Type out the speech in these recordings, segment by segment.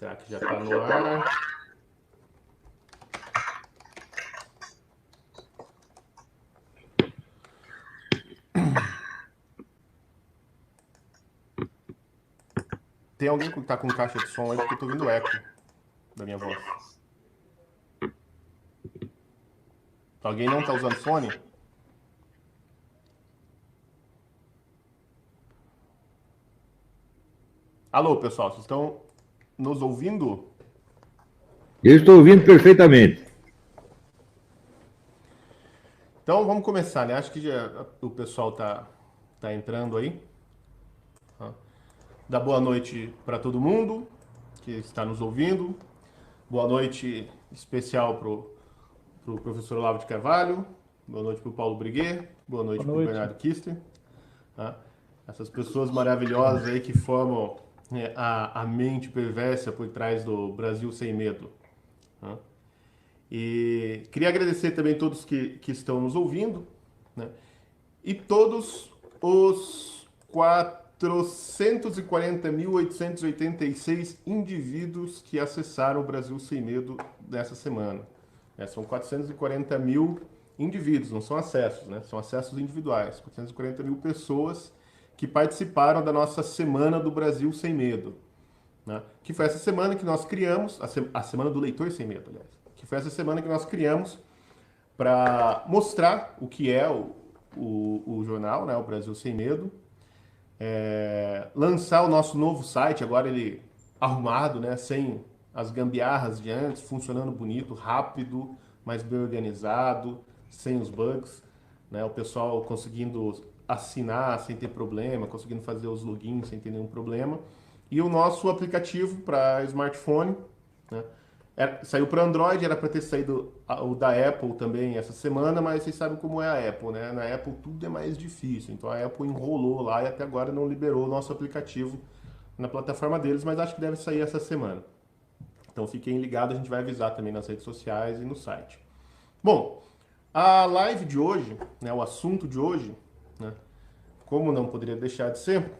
Será que já está no ar? Tem alguém que está com caixa de som aí porque eu estou ouvindo eco da minha voz. Alguém não está usando fone? Alô, pessoal, vocês estão nos ouvindo? Eu estou ouvindo perfeitamente. Então vamos começar, né? Acho que já o pessoal tá entrando aí. Dá boa noite para todo mundo que está nos ouvindo. Boa noite especial pro professor Olavo de Carvalho. Boa noite pro Paulo Briguet. Boa noite Boa pro noite. Bernardo Kister. Tá? Essas pessoas maravilhosas aí que formam a mente perversa por trás do Brasil Sem Medo. Tá? E queria agradecer também a todos que estão nos ouvindo, né? E todos os 440.886 indivíduos que acessaram o Brasil Sem Medo nessa semana. São 440 mil indivíduos, não são acessos, né? São acessos individuais. 440 mil pessoas que participaram da nossa Semana do Brasil Sem Medo, né? Que foi essa semana que nós criamos, a Semana do Leitor Sem Medo, aliás, que foi essa semana que nós criamos para mostrar o que é o jornal, né, o Brasil Sem Medo, lançar o nosso novo site, agora ele arrumado, né, sem as gambiarras de antes, funcionando bonito, rápido, mais bem organizado, sem os bugs, né, o pessoal conseguindo assinar sem ter problema, conseguindo fazer os logins sem ter nenhum problema. E o nosso aplicativo para smartphone, né, saiu para Android, era para ter saído o da Apple também essa semana, mas vocês sabem como é a Apple, né? Na Apple tudo é mais difícil, então a Apple enrolou lá e até agora não liberou o nosso aplicativo na plataforma deles, mas acho que deve sair essa semana. Então fiquem ligados, a gente vai avisar também nas redes sociais e no site. Bom, a live de hoje, né, o assunto de hoje, né, como não poderia deixar de ser,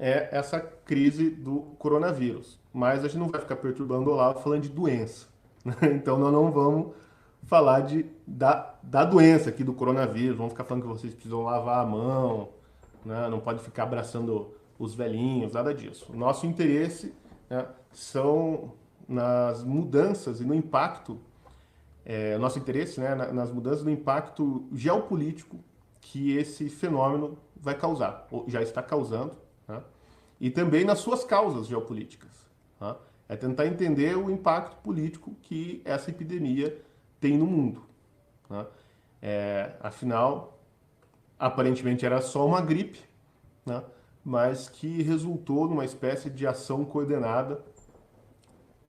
é essa crise do coronavírus. Mas a gente não vai ficar perturbando o Olavo falando de doença. Né? Então nós não vamos falar da doença aqui do coronavírus, vamos ficar falando que vocês precisam lavar a mão, né? Não pode ficar abraçando os velhinhos, nada disso. O nosso interesse, né, são nas mudanças e no impacto, nosso interesse, né, nas mudanças do impacto geopolítico que esse fenômeno vai causar, ou já está causando, né? E também nas suas causas geopolíticas. Tá? É tentar entender o impacto político que essa epidemia tem no mundo. Tá? Afinal, aparentemente era só uma gripe, né? Mas que resultou numa espécie de ação coordenada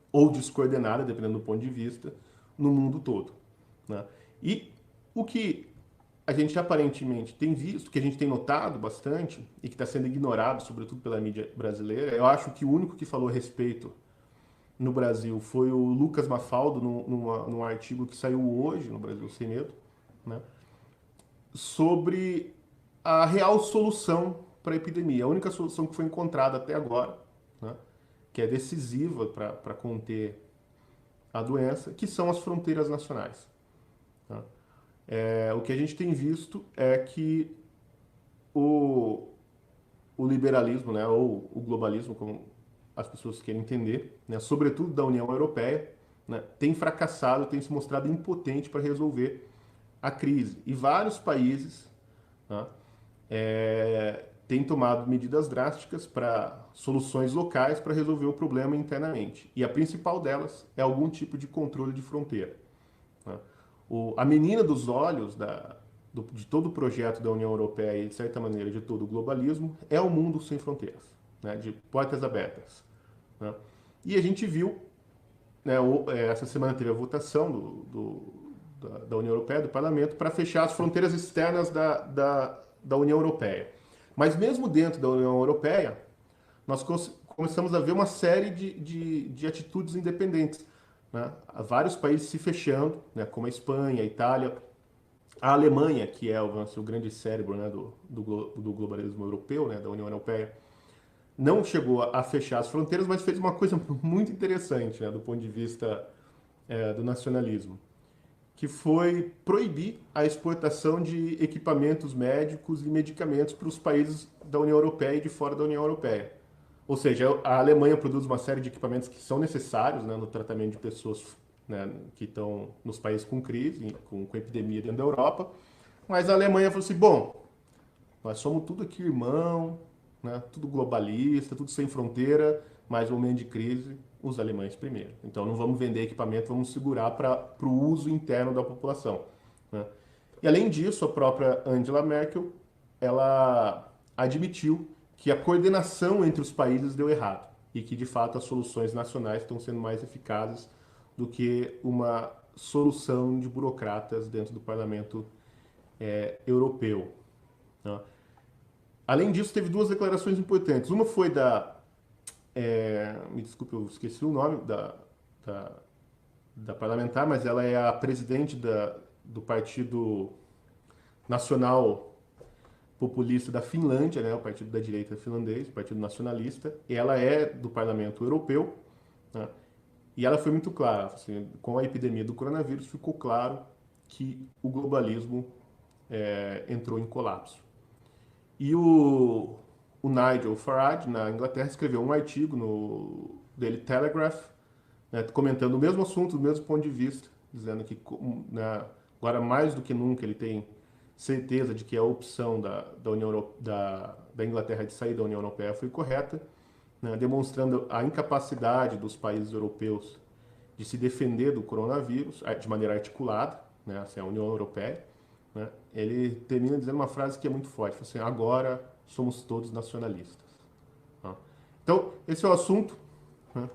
ou descoordenada, dependendo do ponto de vista, no mundo todo. Né? E o que a gente aparentemente tem visto, que a gente tem notado bastante e que está sendo ignorado, sobretudo pela mídia brasileira, eu acho que o único que falou a respeito no Brasil foi o Lucas Mafaldo, num artigo que saiu hoje no Brasil Sem Medo, né, sobre a real solução para a epidemia, a única solução que foi encontrada até agora, né, que é decisiva para conter a doença, que são as fronteiras nacionais. Tá? O que a gente tem visto é que o, o liberalismo, né, ou o globalismo, como as pessoas querem entender, né, sobretudo da União Europeia, né, tem fracassado, tem se mostrado impotente para resolver a crise. E vários países, né, têm tomado medidas drásticas para soluções locais para resolver o problema internamente. E a principal delas é algum tipo de controle de fronteira. Né? A menina dos olhos de todo o projeto da União Europeia e, de certa maneira, de todo o globalismo é o mundo sem fronteiras, né? De portas abertas. Né? E a gente viu, né, essa semana teve a votação da União Europeia, do Parlamento, para fechar as fronteiras externas da União Europeia. Mas mesmo dentro da União Europeia, nós começamos a ver uma série de atitudes independentes. Né? Há vários países se fechando, né, como a Espanha, a Itália, a Alemanha, que é o grande cérebro, né, do globalismo europeu, né, da União Europeia, não chegou a fechar as fronteiras, mas fez uma coisa muito interessante, né, do ponto de vista do nacionalismo, que foi proibir a exportação de equipamentos médicos e medicamentos para os países da União Europeia e de fora da União Europeia. Ou seja, a Alemanha produz uma série de equipamentos que são necessários, né, no tratamento de pessoas, né, que estão nos países com crise, com epidemia dentro da Europa, mas a Alemanha falou assim, bom, nós somos tudo aqui irmão, né, tudo globalista, tudo sem fronteira, mas no momento de crise, os alemães primeiro. Então não vamos vender equipamento, vamos segurar para o uso interno da população, né? E além disso, a própria Angela Merkel, ela admitiu que a coordenação entre os países deu errado e que, de fato, as soluções nacionais estão sendo mais eficazes do que uma solução de burocratas dentro do parlamento europeu, né? Além disso, teve duas declarações importantes. Uma foi me desculpe, eu esqueci o nome da parlamentar, mas ela é a presidente do Partido Nacional Populista da Finlândia, né, o partido da direita finlandês, o Partido Nacionalista, e ela é do Parlamento Europeu, né, e ela foi muito clara, assim, com a epidemia do coronavírus ficou claro que o globalismo entrou em colapso. E o Nigel Farage, na Inglaterra, escreveu um artigo no Daily Telegraph, né, comentando o mesmo assunto, do mesmo ponto de vista, dizendo que, né, agora mais do que nunca ele tem certeza de que a opção da Inglaterra de sair da União Europeia foi correta, né, demonstrando a incapacidade dos países europeus de se defender do coronavírus de maneira articulada, né, assim, a União Europeia, né. Ele termina dizendo uma frase que é muito forte, assim, agora somos todos nacionalistas. Tá? Então, esse é o assunto, né?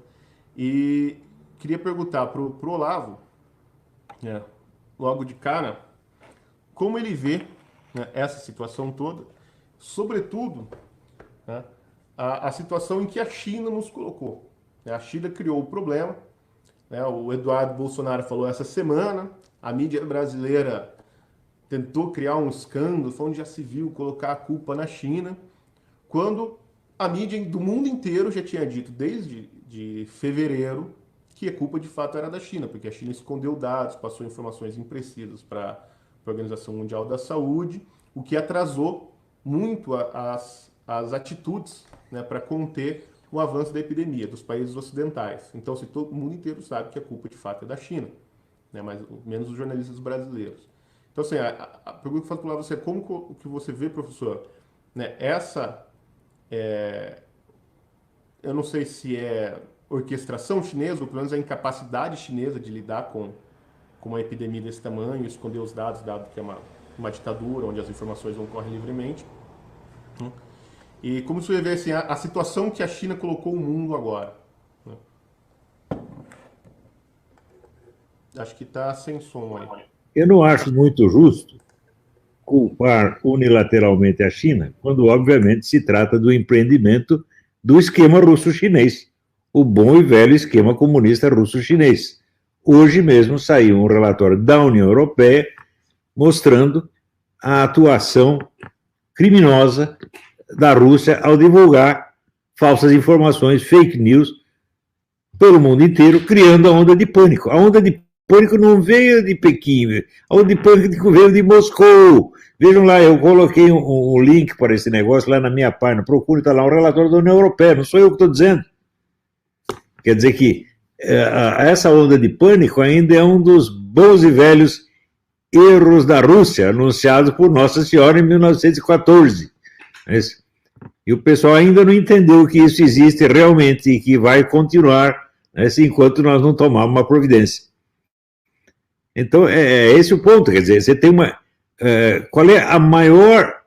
E queria perguntar para o Olavo, né, logo de cara, como ele vê, né, essa situação toda, sobretudo, né, a situação em que a China nos colocou, né? A China criou o problema, né? O Eduardo Bolsonaro falou essa semana, a mídia brasileira tentou criar um escândalo, foi onde já se viu colocar a culpa na China, quando a mídia do mundo inteiro já tinha dito desde de fevereiro que a culpa de fato era da China, porque a China escondeu dados, passou informações imprecisas para a Organização Mundial da Saúde, o que atrasou muito as atitudes, né, para conter o avanço da epidemia dos países ocidentais. Então, se todo mundo inteiro sabe que a culpa de fato é da China, né, mas menos os jornalistas brasileiros. Então, assim, a pergunta que eu faço para você é como que você vê, professor, né, eu não sei se é orquestração chinesa, ou pelo menos a incapacidade chinesa de lidar com uma epidemia desse tamanho, esconder os dados, dado que é uma ditadura, onde as informações não correm livremente. E como você vê assim, a situação que a China colocou o mundo agora, né? Acho que está sem som aí. Eu não acho muito justo culpar unilateralmente a China, quando, obviamente, se trata do empreendimento do esquema russo-chinês, o bom e velho esquema comunista russo-chinês. Hoje mesmo saiu um relatório da União Europeia mostrando a atuação criminosa da Rússia ao divulgar falsas informações, fake news, pelo mundo inteiro, criando a onda de pânico. A onda de pânico não veio de Pequim, a onda de pânico veio de Moscou. Vejam lá, eu coloquei um link para esse negócio lá na minha página, procure, está lá um relatório da União Europeia, não sou eu que estou dizendo. Quer dizer que essa onda de pânico ainda é um dos bons e velhos erros da Rússia, anunciados por Nossa Senhora em 1914. E o pessoal ainda não entendeu que isso existe realmente e que vai continuar, né, enquanto nós não tomarmos uma providência. Então, é esse o ponto. Quer dizer, você tem uma... qual é a maior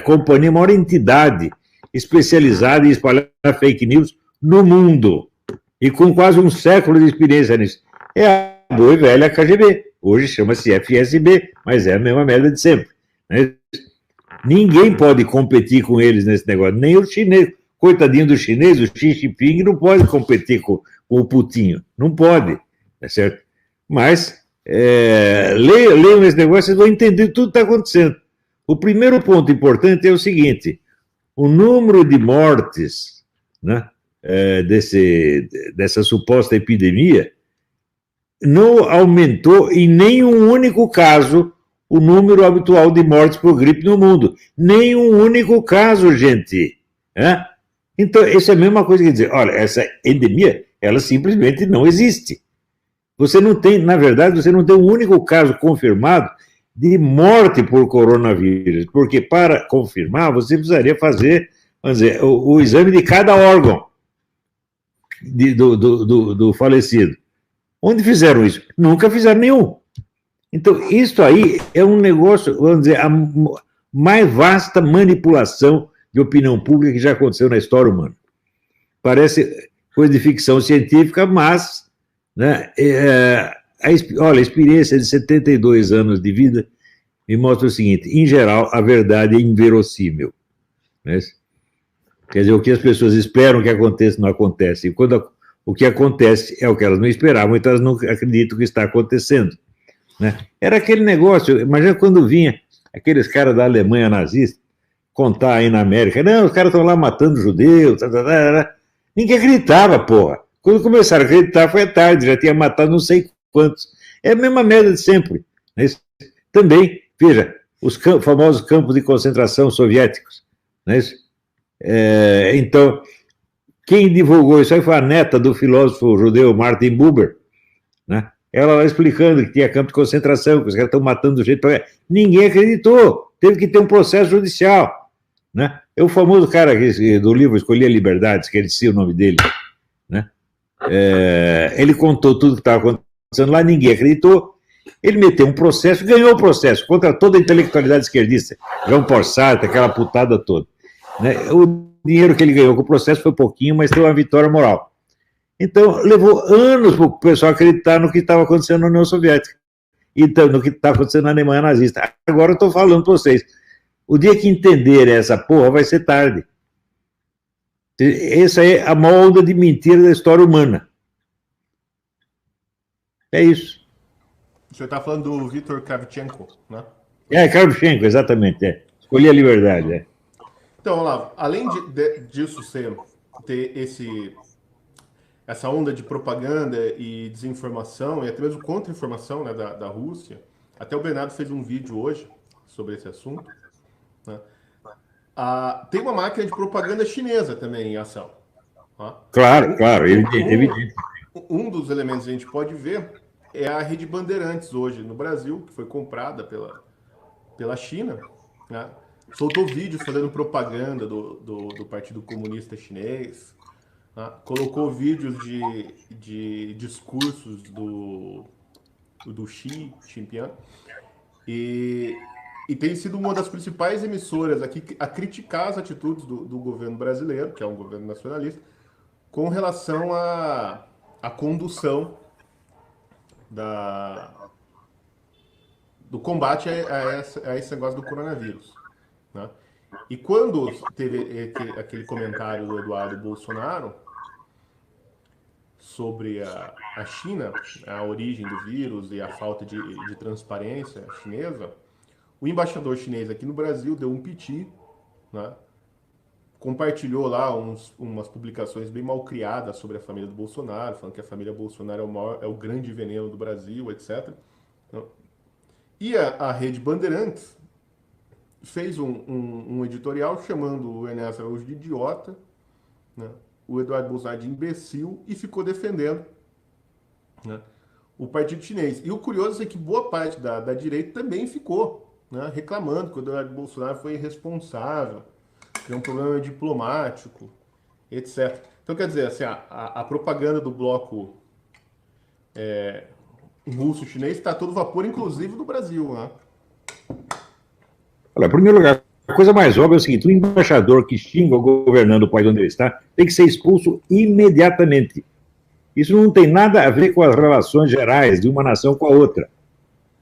companhia, a maior entidade especializada em espalhar fake news no mundo? E com quase um século de experiência nisso. É a boa e velha KGB. Hoje chama-se FSB, mas é a mesma merda de sempre, né? Ninguém pode competir com eles nesse negócio, nem os chineses. Coitadinho do chinês, o Xi Jinping não pode competir com o Putinho, não pode, tá certo? Mas, leiam esse negócio, vocês vão entender tudo que está acontecendo. O primeiro ponto importante é o seguinte: o número de mortes, né, dessa suposta epidemia não aumentou em nenhum único caso o número habitual de mortes por gripe no mundo. Nenhum único caso, gente. Né? Então, isso é a mesma coisa que dizer, olha, essa endemia, ela simplesmente não existe. Você não tem, na verdade, você não tem um único caso confirmado de morte por coronavírus, porque para confirmar, você precisaria fazer, vamos dizer, o exame de cada órgão do falecido. Onde fizeram isso? Nunca fizeram nenhum. Então, isso aí é um negócio, vamos dizer, a mais vasta manipulação de opinião pública que já aconteceu na história humana. Parece coisa de ficção científica, mas, né, olha, a experiência de 72 anos de vida me mostra o seguinte: em geral, a verdade é inverossímil. Né? Quer dizer, o que as pessoas esperam que aconteça não acontece. E quando o que acontece é o que elas não esperavam, então elas não acreditam que está acontecendo. Né? Era aquele negócio, imagina quando vinha aqueles caras da Alemanha nazista contar aí na América, não, os caras estão lá matando judeus, ninguém acreditava, porra. Quando começaram a acreditar foi tarde, já tinha matado não sei quantos. É a mesma merda de sempre. Né? Também, veja, os famosos campos de concentração soviéticos. Né? Então, quem divulgou isso aí foi a neta do filósofo judeu Martin Buber, né? Ela lá explicando que tinha campo de concentração, que os caras estão matando do jeito... Ninguém acreditou, teve que ter um processo judicial. Né? É o famoso cara do livro Escolhi a Liberdade, que ele disse o nome dele. Né? Ele contou tudo que estava acontecendo lá, ninguém acreditou. Ele meteu um processo, ganhou o processo contra toda a intelectualidade esquerdista. Jean Paul Sartre, aquela putada toda. Né? O dinheiro que ele ganhou com o processo foi pouquinho, mas teve uma vitória moral. Então, levou anos para o pessoal acreditar no que estava acontecendo na União Soviética. Então, no que estava acontecendo na Alemanha nazista. Agora eu estou falando para vocês. O dia que entenderem essa porra vai ser tarde. Essa é a maior onda de mentira da história humana. É isso. O senhor está falando do Viktor Kravchenko, né? Kravchenko, exatamente. Escolhi a liberdade. Então, Olavo, além disso ter essa onda de propaganda e desinformação, e até mesmo contra-informação, né, da Rússia, até o Bernardo fez um vídeo hoje sobre esse assunto, né? Tem uma máquina de propaganda chinesa também em ação. Tá? Claro, evidente. Um dos elementos que a gente pode ver é a Rede Bandeirantes hoje no Brasil, que foi comprada pela China, né? Soltou vídeos fazendo propaganda do Partido Comunista Chinês, né? Colocou vídeos de discursos do Xi Jinping, e tem sido uma das principais emissoras aqui a criticar as atitudes do governo brasileiro, que é um governo nacionalista, com relação à condução do combate a esse negócio do coronavírus. Né? E quando teve aquele comentário do Eduardo Bolsonaro sobre a China, a origem do vírus e a falta de transparência chinesa, o embaixador chinês aqui no Brasil deu um piti, né? Compartilhou lá umas publicações bem mal criadas sobre a família do Bolsonaro, falando que a família Bolsonaro é o grande veneno do Brasil, etc. E a Rede Bandeirantes fez um editorial chamando o Ernesto Araújo de idiota, né, o Eduardo Bolsonaro de imbecil, e ficou defendendo, né, o partido chinês. E o curioso é que boa parte da direita também ficou, né, reclamando que o Eduardo Bolsonaro foi irresponsável, que é um problema diplomático, etc. Então, quer dizer, assim, a propaganda do bloco russo-chinês está a todo vapor, inclusive no Brasil, né? Olha, em primeiro lugar, a coisa mais óbvia é o seguinte: o embaixador que xinga o governante do país onde ele está tem que ser expulso imediatamente. Isso não tem nada a ver com as relações gerais de uma nação com a outra.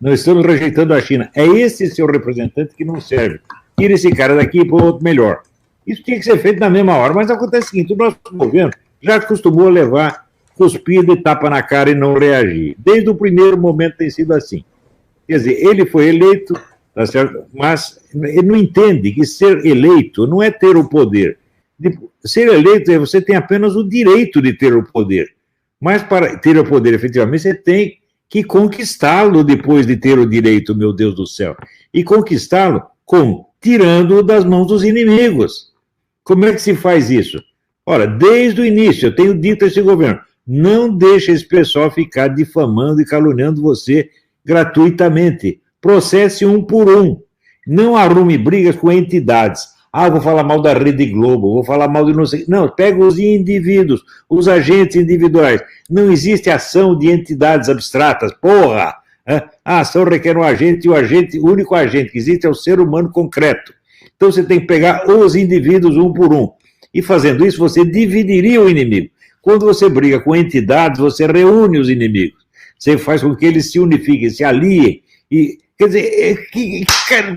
Nós estamos rejeitando a China. É esse seu representante que não serve. Tira esse cara daqui e põe outro melhor. Isso tinha que ser feito na mesma hora, mas acontece o seguinte: o nosso governo já acostumou a levar cuspida e tapa na cara e não reagir. Desde o primeiro momento tem sido assim. Quer dizer, ele foi eleito tá certo? Mas ele não entende que ser eleito não é ter o poder. Ser eleito é você tem apenas o direito de ter o poder. Mas para ter o poder, efetivamente, você tem que conquistá-lo depois de ter o direito, meu Deus do céu. E conquistá-lo como? Tirando-o das mãos dos inimigos. Como é que se faz isso? Ora, desde o início, eu tenho dito a esse governo, não deixe esse pessoal ficar difamando e caluniando você gratuitamente. Processe um por um. Não arrume brigas com entidades. Ah, vou falar mal da Rede Globo, vou falar mal de não sei... Não, pega os indivíduos, os agentes individuais. Não existe ação de entidades abstratas, porra! A ação requer um agente, e o único agente que existe é o ser humano concreto. Então você tem que pegar os indivíduos um por um. E fazendo isso, você dividiria o inimigo. Quando você briga com entidades, você reúne os inimigos. Você faz com que eles se unifiquem, se aliem. E, quer dizer,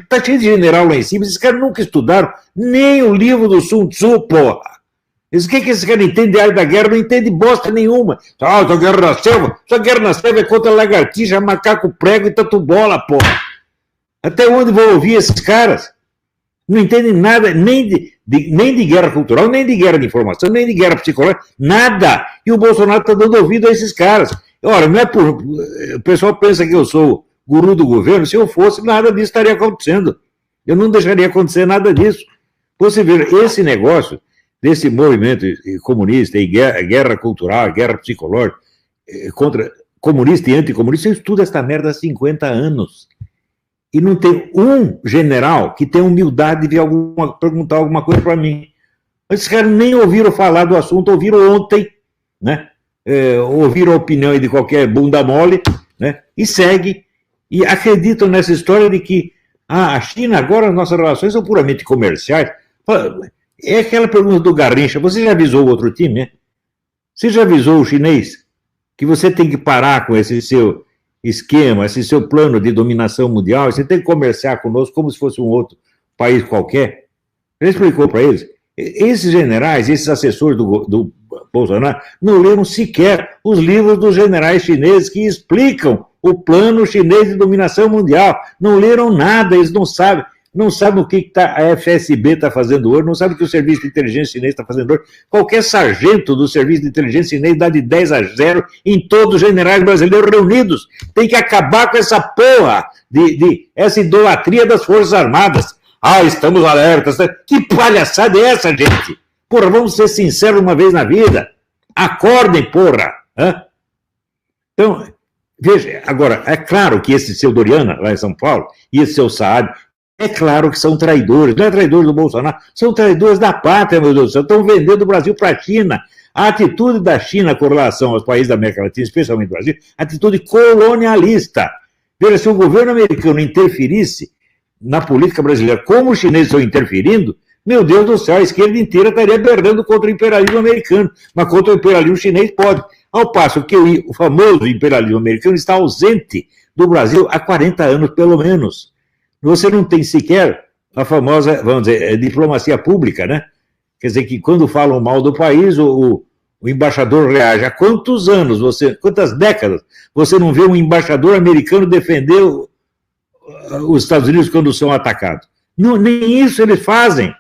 tá cheio de general lá em cima, esses caras nunca estudaram nem o livro do Sun Tzu, porra. O que esses caras entendem de área da guerra? Não entendem bosta nenhuma. Essa guerra na selva? Essa guerra na selva é contra lagartixa, macaco prego e tatu bola, porra. Até onde vou ouvir esses caras? Não entendem nada, nem de guerra cultural, nem de guerra de informação, nem de guerra psicológica, nada. E o Bolsonaro está dando ouvido a esses caras. Ora, não é por... O pessoal pensa que eu sou guru do governo. Se eu fosse, nada disso estaria acontecendo. Eu não deixaria acontecer nada disso. Você vê, esse negócio desse movimento comunista e guerra cultural, guerra psicológica, contra comunista e anticomunista, eu estudo esta merda há 50 anos. E não tem um general que tenha humildade de perguntar alguma coisa para mim. Esses caras nem ouviram falar do assunto, ouviram ontem, né? Ouviram a opinião de qualquer bunda mole, né? E segue, e acreditam nessa história de que a China, agora as nossas relações são puramente comerciais. É aquela pergunta do Garrincha, você já avisou o outro time, né? Você já avisou o chinês que você tem que parar com esse seu esquema, esse seu plano de dominação mundial, você tem que comerciar conosco como se fosse um outro país qualquer? Ele explicou para eles. Esses generais, esses assessores do Bolsonaro, não leram sequer os livros dos generais chineses que explicam o plano chinês de dominação mundial. Não leram nada, eles não sabem o que a FSB está fazendo hoje, não sabem o que o Serviço de Inteligência Chinês está fazendo hoje. Qualquer sargento do Serviço de Inteligência Chinês dá de 10-0 em todos os generais brasileiros reunidos. Tem que acabar com essa porra essa idolatria das Forças Armadas. Ah, estamos alertas. Que palhaçada é essa, gente? Porra, vamos ser sinceros uma vez na vida. Acordem, porra. Então, veja, agora, é claro que esse seu Doriana, lá em São Paulo, e esse seu Saad, é claro que são traidores, não é traidores do Bolsonaro, são traidores da pátria, meu Deus do céu, estão vendendo o Brasil para a China. A atitude da China com relação aos países da América Latina, especialmente o Brasil, atitude colonialista. Veja, se o governo americano interferisse na política brasileira como os chineses estão interferindo, meu Deus do céu, a esquerda inteira estaria perdendo contra o imperialismo americano, mas contra o imperialismo chinês pode. Ao passo que o famoso imperialismo americano está ausente do Brasil há 40 anos, pelo menos. Você não tem sequer a famosa, vamos dizer, diplomacia pública, né? Quer dizer que quando falam mal do país, o embaixador reage. Há quantos anos, quantas décadas, você não vê um embaixador americano defender os Estados Unidos quando são atacados? Não, nem isso eles fazem.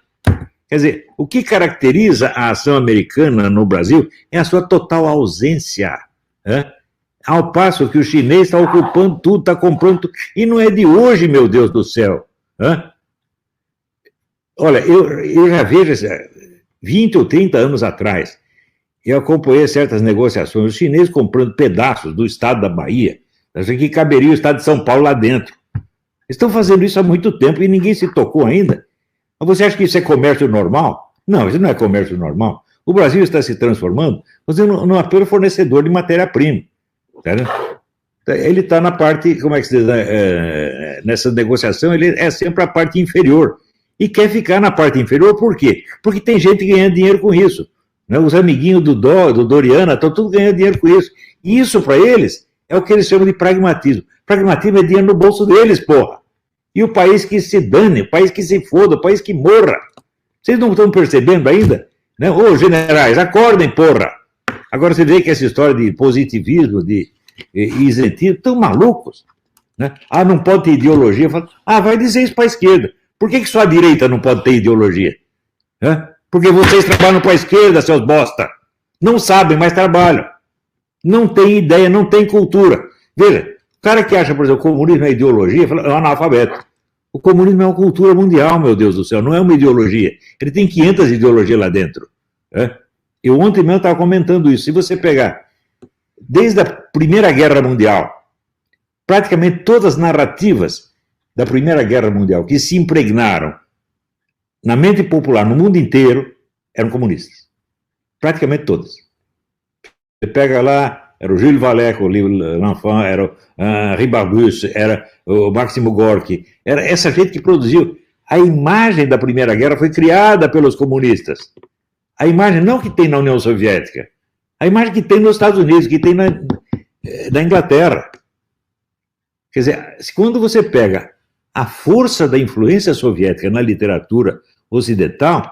Quer dizer, o que caracteriza a ação americana no Brasil é a sua total ausência, né? Ao passo que o chinês está ocupando tudo, está comprando tudo. E não é de hoje, meu Deus do céu. Olha, eu já vejo, 20 ou 30 anos atrás, eu acompanhei certas negociações, os chineses comprando pedaços do estado da Bahia, que caberia o estado de São Paulo lá dentro. Eles estão fazendo isso há muito tempo e ninguém se tocou ainda. Mas você acha que isso é comércio normal? Não, isso não é comércio normal. O Brasil está se transformando num apenas fornecedor de matéria-prima. Ele está na parte, como é que se diz, nessa negociação, ele é sempre a parte inferior. E quer ficar na parte inferior, por quê? Porque tem gente ganhando dinheiro com isso. Né? Os amiguinhos do Doriana estão tudo ganhando dinheiro com isso. E isso, para eles, é o que eles chamam de pragmatismo. Pragmatismo é dinheiro no bolso deles, porra. E o país que se dane, o país que se foda, o país que morra. Vocês não estão percebendo ainda? Né? Ô, generais, acordem, porra. Agora você vê que essa história de positivismo, de isentismo, estão malucos. Né? Ah, não pode ter ideologia. Falo, vai dizer isso para a esquerda. Por que só a direita não pode ter ideologia? Porque vocês trabalham para a esquerda, seus bosta. Não sabem, mas trabalham. Não tem ideia, não tem cultura. Veja, o cara que acha, por exemplo, que o comunismo é ideologia, fala, é um analfabeto. O comunismo é uma cultura mundial, meu Deus do céu, não é uma ideologia. Ele tem 500 ideologias lá dentro. Eu ontem mesmo estava comentando isso. Se você pegar, desde a Primeira Guerra Mundial, praticamente todas as narrativas da Primeira Guerra Mundial que se impregnaram na mente popular no mundo inteiro eram comunistas. Praticamente todas. Você pega lá, era o Gilles Valette, o L'Enfant, era o Henri Barbusse, era o Máximo Gorki, era essa gente que produziu. A imagem da Primeira Guerra foi criada pelos comunistas. A imagem não que tem na União Soviética, a imagem que tem nos Estados Unidos, que tem na Inglaterra. Quer dizer, quando você pega a força da influência soviética na literatura ocidental,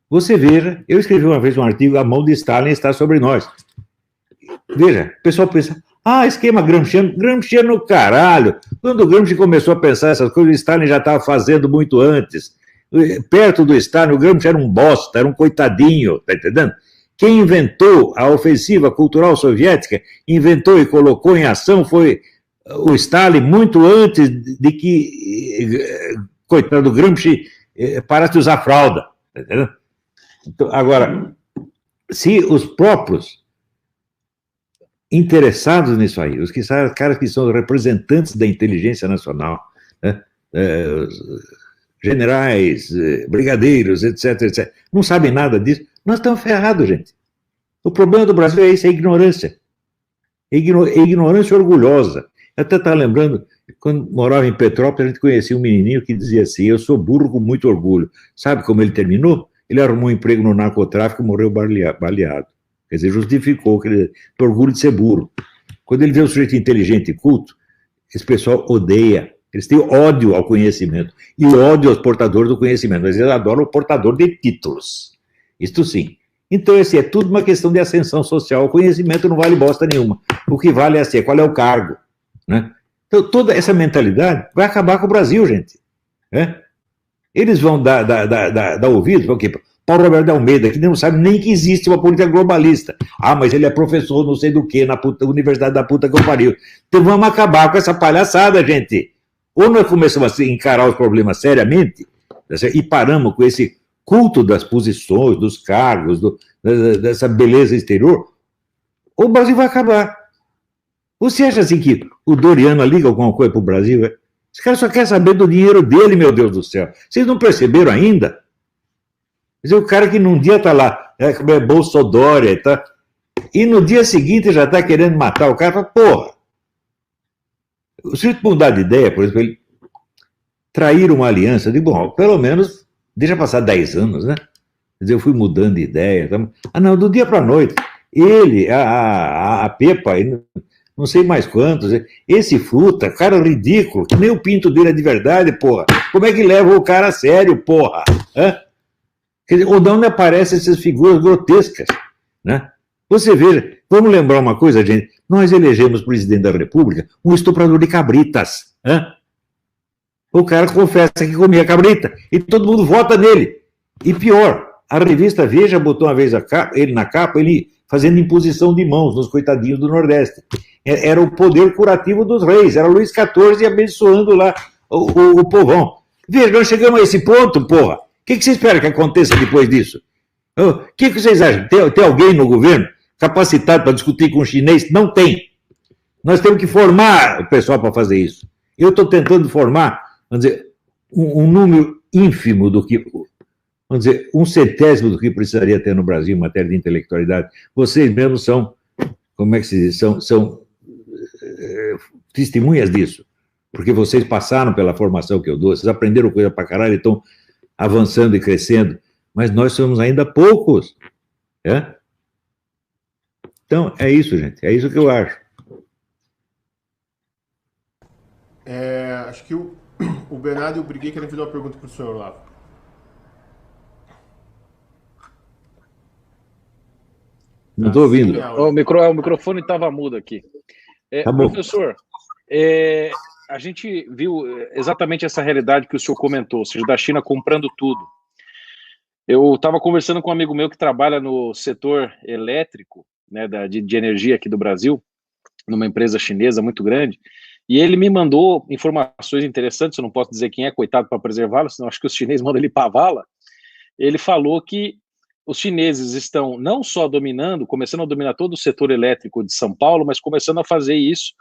você veja, eu escrevi uma vez um artigo, A Mão de Stalin está sobre nós. Veja, o pessoal pensa, esquema gramsciano caralho. Quando o Gramsci começou a pensar essas coisas, o Stalin já estava fazendo muito antes. Perto do Stalin, o Gramsci era um bosta, era um coitadinho, tá entendendo? Quem inventou a ofensiva cultural soviética, inventou e colocou em ação foi o Stalin muito antes de que, coitado do Gramsci, parasse de usar fralda. Tá entendendo? Então, agora, se os próprios interessados nisso aí, os caras que são representantes da inteligência nacional, né, generais, brigadeiros, etc., não sabem nada disso, nós estamos ferrados, gente. O problema do Brasil é isso, é a ignorância. É ignorância orgulhosa. Eu até estava lembrando, quando morava em Petrópolis, a gente conhecia um menininho que dizia assim, eu sou burro com muito orgulho. Sabe como ele terminou? Ele arrumou um emprego no narcotráfico e morreu baleado. Quer dizer, justificou o orgulho de ser burro. Quando ele vê um sujeito inteligente e culto, esse pessoal odeia. Eles têm ódio ao conhecimento e ódio aos portadores do conhecimento, mas eles adoram o portador de títulos. Isto sim. Então, é tudo uma questão de ascensão social. O conhecimento não vale bosta nenhuma. O que vale é assim, qual é o cargo. Né? Então, toda essa mentalidade vai acabar com o Brasil, gente. Eles vão dar ouvido para o quê? Paulo Roberto de Almeida, que não sabe nem que existe uma política globalista. Mas ele é professor não sei do que, na universidade da puta que eu pariu. Então vamos acabar com essa palhaçada, gente. Ou nós começamos a encarar os problemas seriamente e paramos com esse culto das posições, dos cargos, dessa beleza exterior, ou o Brasil vai acabar. Você acha assim que o Doriano liga alguma coisa para o Brasil? Esse cara só quer saber do dinheiro dele, meu Deus do céu. Vocês não perceberam ainda? Quer dizer, o cara que num dia está lá, Bolsodória, tá, e no dia seguinte já está querendo matar o cara, fala, porra. Se ele mudar de ideia, por exemplo, ele trair uma aliança, eu digo, bom, pelo menos deixa passar 10 anos, né? Quer dizer, eu fui mudando de ideia. Não, do dia para a noite. Ele, a Pepa, não sei mais quantos, esse Fruta, cara ridículo, que nem o pinto dele é de verdade, porra. Como é que leva o cara a sério, porra? Quer dizer, onde aparecem essas figuras grotescas, né? Você veja, vamos lembrar uma coisa, gente, nós elegemos presidente da República um estuprador de cabritas, O cara confessa que comia cabrita e todo mundo vota nele. E pior, a revista Veja botou uma vez ele na capa, ele fazendo imposição de mãos nos coitadinhos do Nordeste. Era o poder curativo dos reis, era Luís XIV abençoando lá o povão. Veja, nós chegamos a esse ponto, porra. O que você espera que aconteça depois disso? O que vocês acham? Tem alguém no governo capacitado para discutir com o chinês? Não tem. Nós temos que formar o pessoal para fazer isso. Eu estou tentando formar, vamos dizer, um número ínfimo do que, vamos dizer, 1/100º do que precisaria ter no Brasil em matéria de intelectualidade. Vocês mesmos são, como é que se diz, são testemunhas disso, porque vocês passaram pela formação que eu dou, vocês aprenderam coisa pra caralho, estão avançando e crescendo, mas nós somos ainda poucos. Então, é isso, gente, é isso que eu acho. Acho que o Bernardo e o Briguet querem fazer uma pergunta para o senhor lá. Não estou ouvindo. O microfone estava mudo aqui. Tá bom. Professor, a gente viu exatamente essa realidade que o senhor comentou, ou seja, da China comprando tudo. Eu estava conversando com um amigo meu que trabalha no setor elétrico, né, de energia aqui do Brasil, numa empresa chinesa muito grande, e ele me mandou informações interessantes, eu não posso dizer quem é, coitado, para preservá-lo, senão acho que os chineses mandam ele para a vala. Ele falou que os chineses estão não só dominando, começando a dominar todo o setor elétrico de São Paulo, mas começando a fazer isso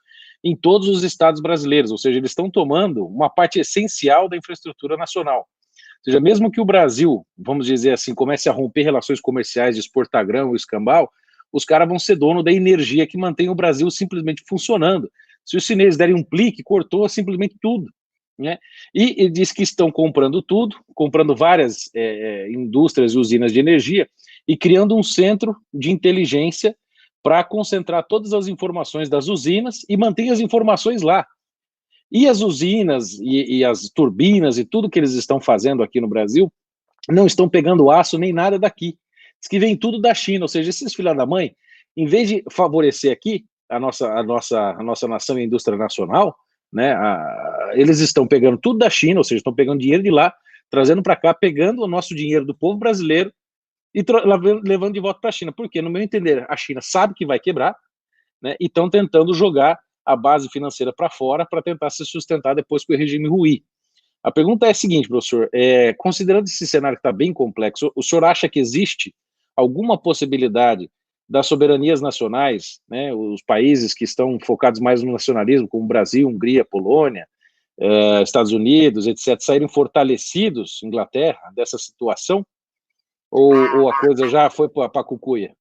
em todos os estados brasileiros, ou seja, eles estão tomando uma parte essencial da infraestrutura nacional. Ou seja, mesmo que o Brasil, vamos dizer assim, comece a romper relações comerciais de exportar grão e escambau, os caras vão ser dono da energia que mantém o Brasil simplesmente funcionando. Se os chineses derem um plique, cortou simplesmente tudo. Né? E diz que estão comprando tudo, comprando várias indústrias e usinas de energia e criando um centro de inteligência para concentrar todas as informações das usinas e manter as informações lá. E as usinas e as turbinas e tudo que eles estão fazendo aqui no Brasil não estão pegando aço nem nada daqui. Diz que vem tudo da China, ou seja, esses filhos da mãe, em vez de favorecer aqui a nossa nação e a indústria nacional, né, eles estão pegando tudo da China, ou seja, estão pegando dinheiro de lá, trazendo para cá, pegando o nosso dinheiro do povo brasileiro e levando de volta para a China. Porque, no meu entender, a China sabe que vai quebrar, né, e estão tentando jogar a base financeira para fora para tentar se sustentar depois que o regime ruir. A pergunta é a seguinte, professor, considerando esse cenário que está bem complexo, o senhor acha que existe alguma possibilidade das soberanias nacionais, né, os países que estão focados mais no nacionalismo, como Brasil, Hungria, Polônia, Estados Unidos, etc., saírem fortalecidos, Inglaterra, dessa situação? Ou a coisa já foi para a cucuia?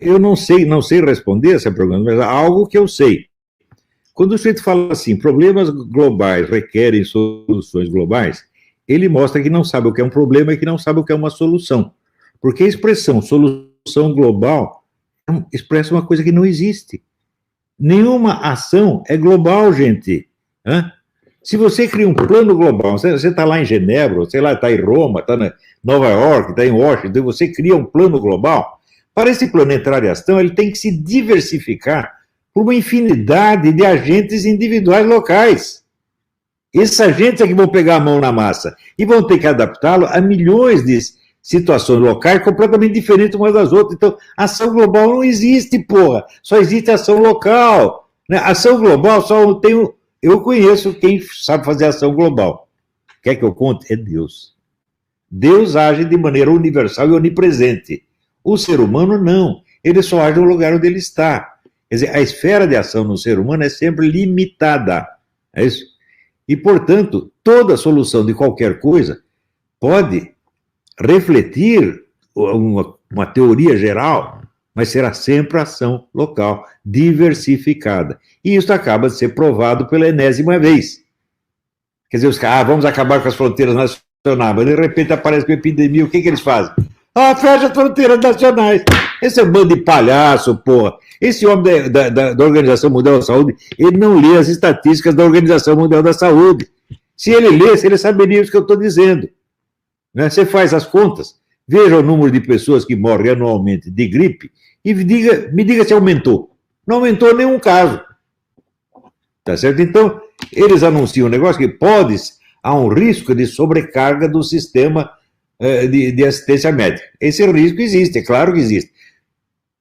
Eu não sei responder essa pergunta, mas há algo que eu sei. Quando o sujeito fala assim, problemas globais requerem soluções globais, ele mostra que não sabe o que é um problema e que não sabe o que é uma solução. Porque a expressão solução global expressa uma coisa que não existe. Nenhuma ação é global, gente. Se você cria um plano global, você está lá em Genebra, sei lá, está em Roma, está em Nova York, está em Washington, você cria um plano global, para esse plano entrar em ação, ele tem que se diversificar por uma infinidade de agentes individuais locais. Esses agentes é que vão pegar a mão na massa e vão ter que adaptá-lo a milhões de situações locais completamente diferentes umas das outras. Então, ação global não existe, porra. Só existe ação local. Né? Ação global só tem... Eu conheço quem sabe fazer ação global. Quer que eu conte? É Deus. Deus age de maneira universal e onipresente. O ser humano não. Ele só age no lugar onde ele está. Quer dizer, a esfera de ação no ser humano é sempre limitada. É isso? E, portanto, toda solução de qualquer coisa pode refletir uma teoria geral, mas será sempre ação local, diversificada. E isso acaba de ser provado pela enésima vez. Quer dizer, os caras, vamos acabar com as fronteiras nacionais, mas de repente aparece uma epidemia, o que eles fazem? Fecha as fronteiras nacionais. Esse é um bando de palhaço, porra. Esse homem da Organização Mundial da Saúde, ele não lê as estatísticas da Organização Mundial da Saúde. Se ele lesse, ele saberia isso que eu estou dizendo. Né? Você faz as contas, veja o número de pessoas que morrem anualmente de gripe e me diga se aumentou. Não aumentou nenhum caso. Tá certo? Então, eles anunciam um negócio que há um risco de sobrecarga do sistema de assistência médica. Esse risco existe, é claro que existe.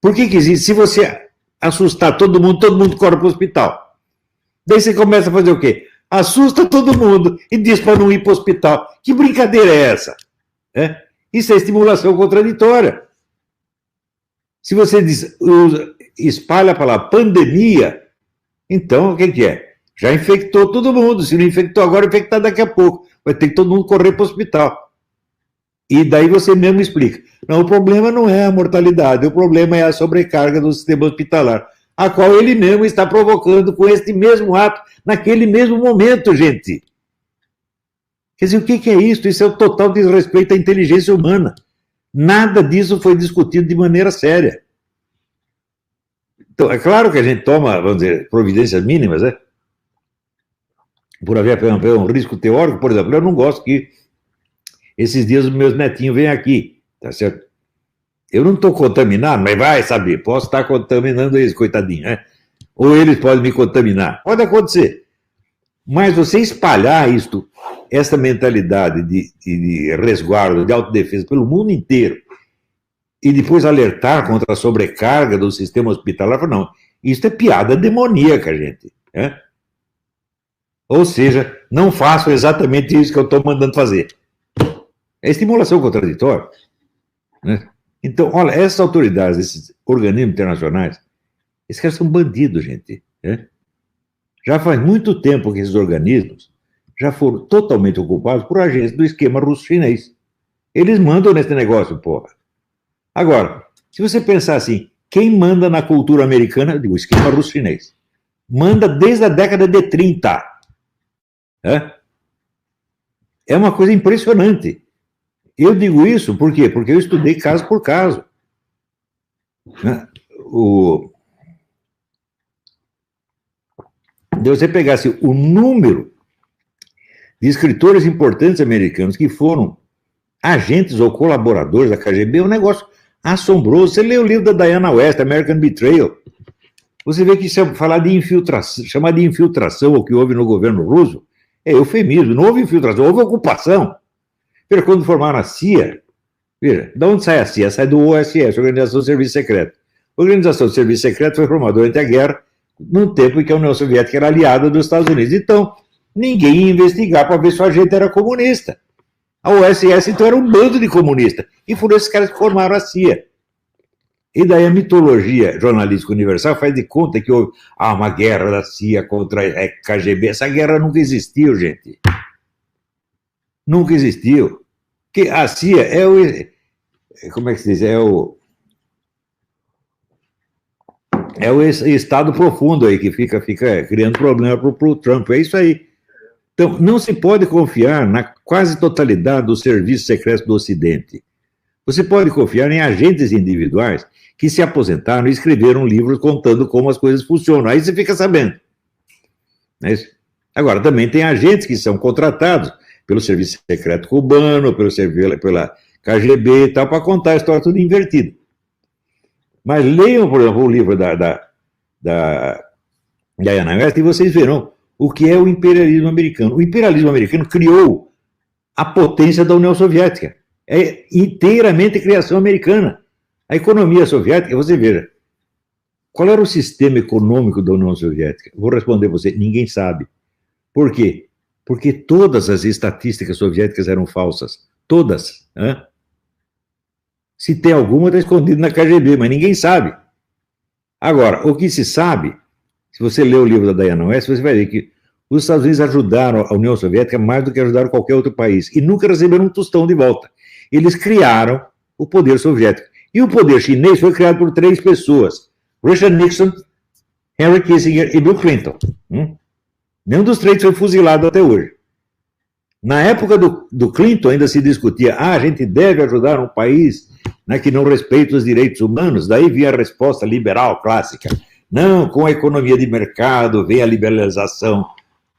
Por que existe? Se você assustar todo mundo corre para o hospital. Daí você começa a fazer o quê? Assusta todo mundo e diz para não ir para o hospital. Que brincadeira é essa? Isso é estimulação contraditória. Se você espalha a palavra pandemia, então o que é? Já infectou todo mundo. Se não infectou agora, infectar daqui a pouco. Vai ter que todo mundo correr para o hospital. E daí você mesmo explica. Não, o problema não é a mortalidade, o problema é a sobrecarga do sistema hospitalar, a qual ele mesmo está provocando com este mesmo ato, naquele mesmo momento, gente. Quer dizer, o que é isso? Isso é o total desrespeito à inteligência humana. Nada disso foi discutido de maneira séria. Então, é claro que a gente toma, vamos dizer, providências mínimas, né? Por haver um risco teórico, por exemplo, eu não gosto que esses dias os meus netinhos vêm aqui, tá certo? Eu não estou contaminado, mas vai saber, posso estar contaminando eles, coitadinho, né? Ou eles podem me contaminar. Pode acontecer. Mas você espalhar isto, essa mentalidade de resguardo, de autodefesa pelo mundo inteiro, e depois alertar contra a sobrecarga do sistema hospitalar, não, isso é piada demoníaca, gente. Né? Ou seja, não façam exatamente isso que eu estou mandando fazer. É estimulação contraditória. Né? Então, olha, essas autoridades, esses organismos internacionais, esses caras são bandidos, gente. Né? Já faz muito tempo que esses organismos já foram totalmente ocupados por agentes do esquema russo-chinês. Eles mandam nesse negócio, porra. Agora, se você pensar assim, quem manda na cultura americana, o esquema russo-chinês, manda desde a década de 30. É uma coisa impressionante. Eu digo isso por quê? Porque eu estudei caso por caso. Se você pegasse o número de escritores importantes americanos que foram agentes ou colaboradores da KGB, é um negócio assombroso. Você lê o livro da Diana West, American Betrayal, você vê que falar de infiltração, chamar de infiltração o que houve no governo russo, é eufemismo. Não houve infiltração, houve ocupação. Veja, quando formaram a CIA, veja, de onde sai a CIA? Sai do OSS, Organização do Serviço Secreto. A Organização do Serviço Secreto foi formada durante a guerra, num tempo em que a União Soviética era aliada dos Estados Unidos. Então, ninguém ia investigar para ver se o agente era comunista. A OSS, então, era um bando de comunistas. E foram esses caras que formaram a CIA. E daí a mitologia jornalística universal faz de conta que houve uma guerra da CIA contra a KGB. Essa guerra nunca existiu, gente. Nunca existiu. Porque a CIA é o... Como é que se diz? É o estado profundo aí que fica criando problema para o Trump. É isso aí. Então, não se pode confiar na quase totalidade dos serviços secretos do Ocidente. Você pode confiar em agentes individuais que se aposentaram e escreveram livros contando como as coisas funcionam. Aí você fica sabendo. Não é isso? Agora, também tem agentes que são contratados pelo Serviço Secreto Cubano, pela KGB e tal, para contar a história tudo invertida. Mas leiam, por exemplo, o livro da Diana West e vocês verão o que é o imperialismo americano. O imperialismo americano criou a potência da União Soviética. É inteiramente criação americana. A economia soviética, você veja, qual era o sistema econômico da União Soviética? Vou responder a você, ninguém sabe. Por quê? Porque todas as estatísticas soviéticas eram falsas. Todas. Né? Se tem alguma, está escondido na KGB, mas ninguém sabe. Agora, o que se sabe, se você ler o livro da Diana West, você vai ver que os Estados Unidos ajudaram a União Soviética mais do que ajudaram qualquer outro país. E nunca receberam um tostão de volta. Eles criaram o poder soviético. E o poder chinês foi criado por 3 pessoas. Richard Nixon, Henry Kissinger e Bill Clinton. Nenhum dos 3 foi fuzilado até hoje. Na época do Clinton ainda se discutia, a gente deve ajudar um país, né, que não respeita os direitos humanos. Daí vinha a resposta liberal clássica. Não, com a economia de mercado vem a liberalização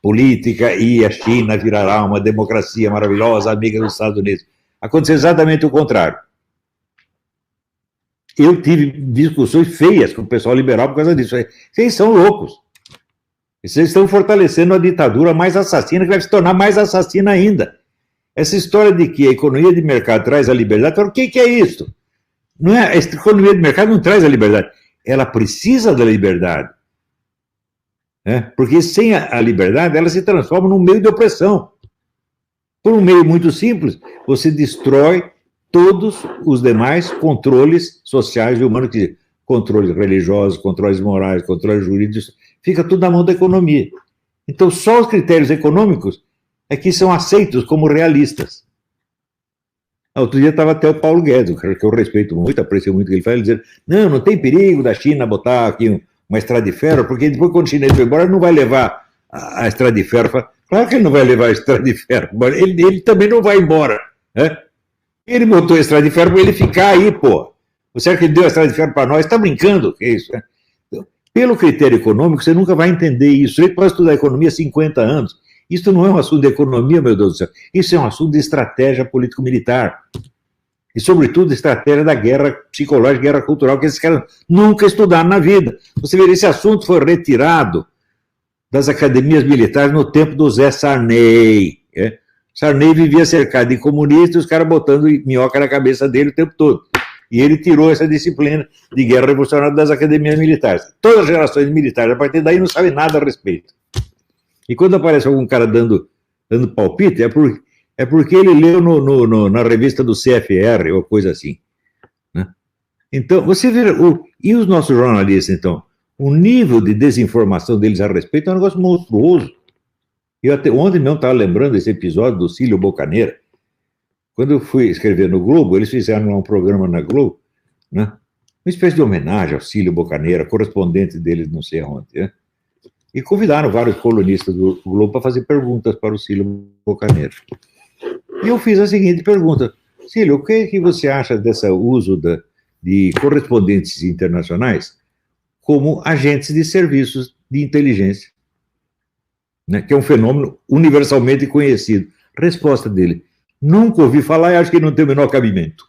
política e a China virará uma democracia maravilhosa, amiga dos Estados Unidos. Aconteceu exatamente o contrário. Eu tive discussões feias com o pessoal liberal por causa disso. Vocês são loucos. Vocês estão fortalecendo a ditadura mais assassina, que vai se tornar mais assassina ainda. Essa história de que a economia de mercado traz a liberdade, o que é isso? Não é, a economia de mercado não traz a liberdade. Ela precisa da liberdade. Porque sem a liberdade, ela se transforma num meio de opressão. Por um meio muito simples, você destrói todos os demais controles sociais e humanos, controles religiosos, controles morais, controles jurídicos, fica tudo na mão da economia. Então, só os critérios econômicos é que são aceitos como realistas. Outro dia estava até o Paulo Guedes, que eu respeito muito, aprecio muito o que ele fala, dizendo, não tem perigo da China botar aqui uma estrada de ferro, porque depois, quando o chinês for embora, ele não vai levar a estrada de ferro. Claro que ele não vai levar a estrada de ferro, ele também não vai embora. Ele botou a estrada de ferro para ele ficar aí, pô. Você acha que ele deu a estrada de ferro para nós? Está brincando? Que é isso? Então, pelo critério econômico, você nunca vai entender isso. Você pode estudar economia há 50 anos. Isso não é um assunto de economia, meu Deus do céu. Isso é um assunto de estratégia político-militar. E, sobretudo, estratégia da guerra psicológica, guerra cultural, que esses caras nunca estudaram na vida. Você vê, esse assunto foi retirado das academias militares no tempo do Zé Sarney. Sarney vivia cercado de comunistas e os caras botando minhoca na cabeça dele o tempo todo. E ele tirou essa disciplina de guerra revolucionária das academias militares. Todas as gerações militares, a partir daí, não sabem nada a respeito. E quando aparece algum cara dando palpite, é porque ele leu na revista do CFR ou coisa assim. Né? Então, você vê, e os nossos jornalistas, então? O nível de desinformação deles a respeito é um negócio monstruoso. Eu até ontem mesmo estava lembrando esse episódio do Cílio Bocaneira. Quando eu fui escrever no Globo, eles fizeram um programa na Globo, né? Uma espécie de homenagem ao Cílio Bocaneira, correspondente deles não sei aonde, né? E convidaram vários colunistas do Globo para fazer perguntas para o Cílio Bocaneira. E eu fiz a seguinte pergunta: Cílio, o que você acha desse uso de correspondentes internacionais como agentes de serviços de inteligência, né, que é um fenômeno universalmente conhecido? Resposta dele: nunca ouvi falar e acho que não tem o menor cabimento.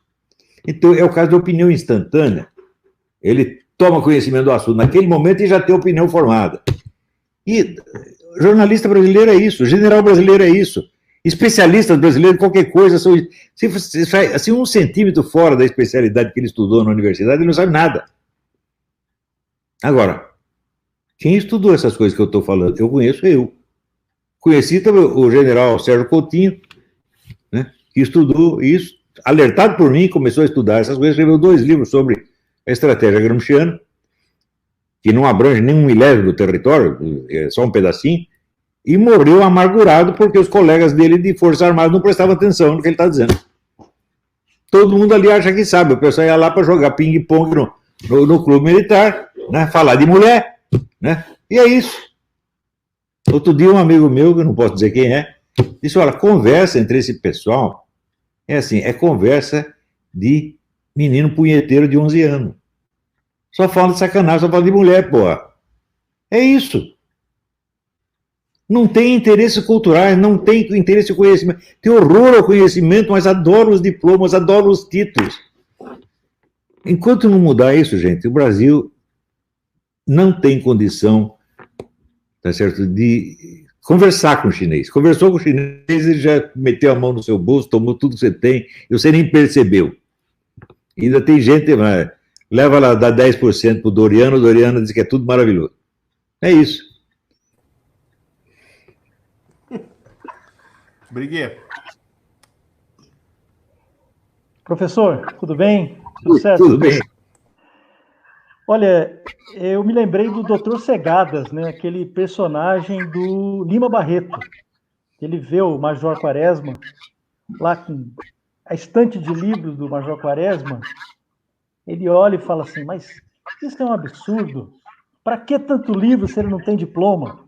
Então, é o caso da opinião instantânea. Ele toma conhecimento do assunto naquele momento e já tem opinião formada. E jornalista brasileiro é isso, general brasileiro é isso, especialistas brasileiros, qualquer coisa, se 1 centímetro fora da especialidade que ele estudou na universidade, ele não sabe nada. Agora, quem estudou essas coisas que eu estou falando? Eu conheço eu. Conheci também o general Sérgio Coutinho, né, que estudou isso, alertado por mim, começou a estudar essas coisas, escreveu 2 livros sobre a estratégia gramsciana, que não abrange nem 1/1000 do território, é só um pedacinho, e morreu amargurado porque os colegas dele de Força Armada não prestavam atenção no que ele está dizendo. Todo mundo ali acha que sabe, o pessoal ia lá para jogar ping-pong no clube militar, né, falar de mulher, né, e é isso. Outro dia um amigo meu, que eu não posso dizer quem é, disse: olha, conversa entre esse pessoal é assim, é conversa de menino punheteiro de 11 anos. Só fala de sacanagem, só fala de mulher, porra. É isso. Não tem interesses culturais, não tem interesse em conhecimento. Tem horror ao conhecimento, mas adoro os diplomas, adoro os títulos. Enquanto não mudar isso, gente, o Brasil não tem condição, tá certo, de conversar com o chinês. Conversou com o chinês, ele já meteu a mão no seu bolso, tomou tudo que você tem, e você nem percebeu. E ainda tem gente, leva lá, dá 10% pro Doriano, o Doriano diz que é tudo maravilhoso. É isso. Briguet. Professor, tudo bem? Tudo certo? Tudo bem. Olha, eu me lembrei do Dr. Segadas, né? Aquele personagem do Lima Barreto. Ele vê o Major Quaresma lá com a estante de livros do Major Quaresma. Ele olha e fala assim: mas isso é um absurdo. Para que tanto livro se ele não tem diploma?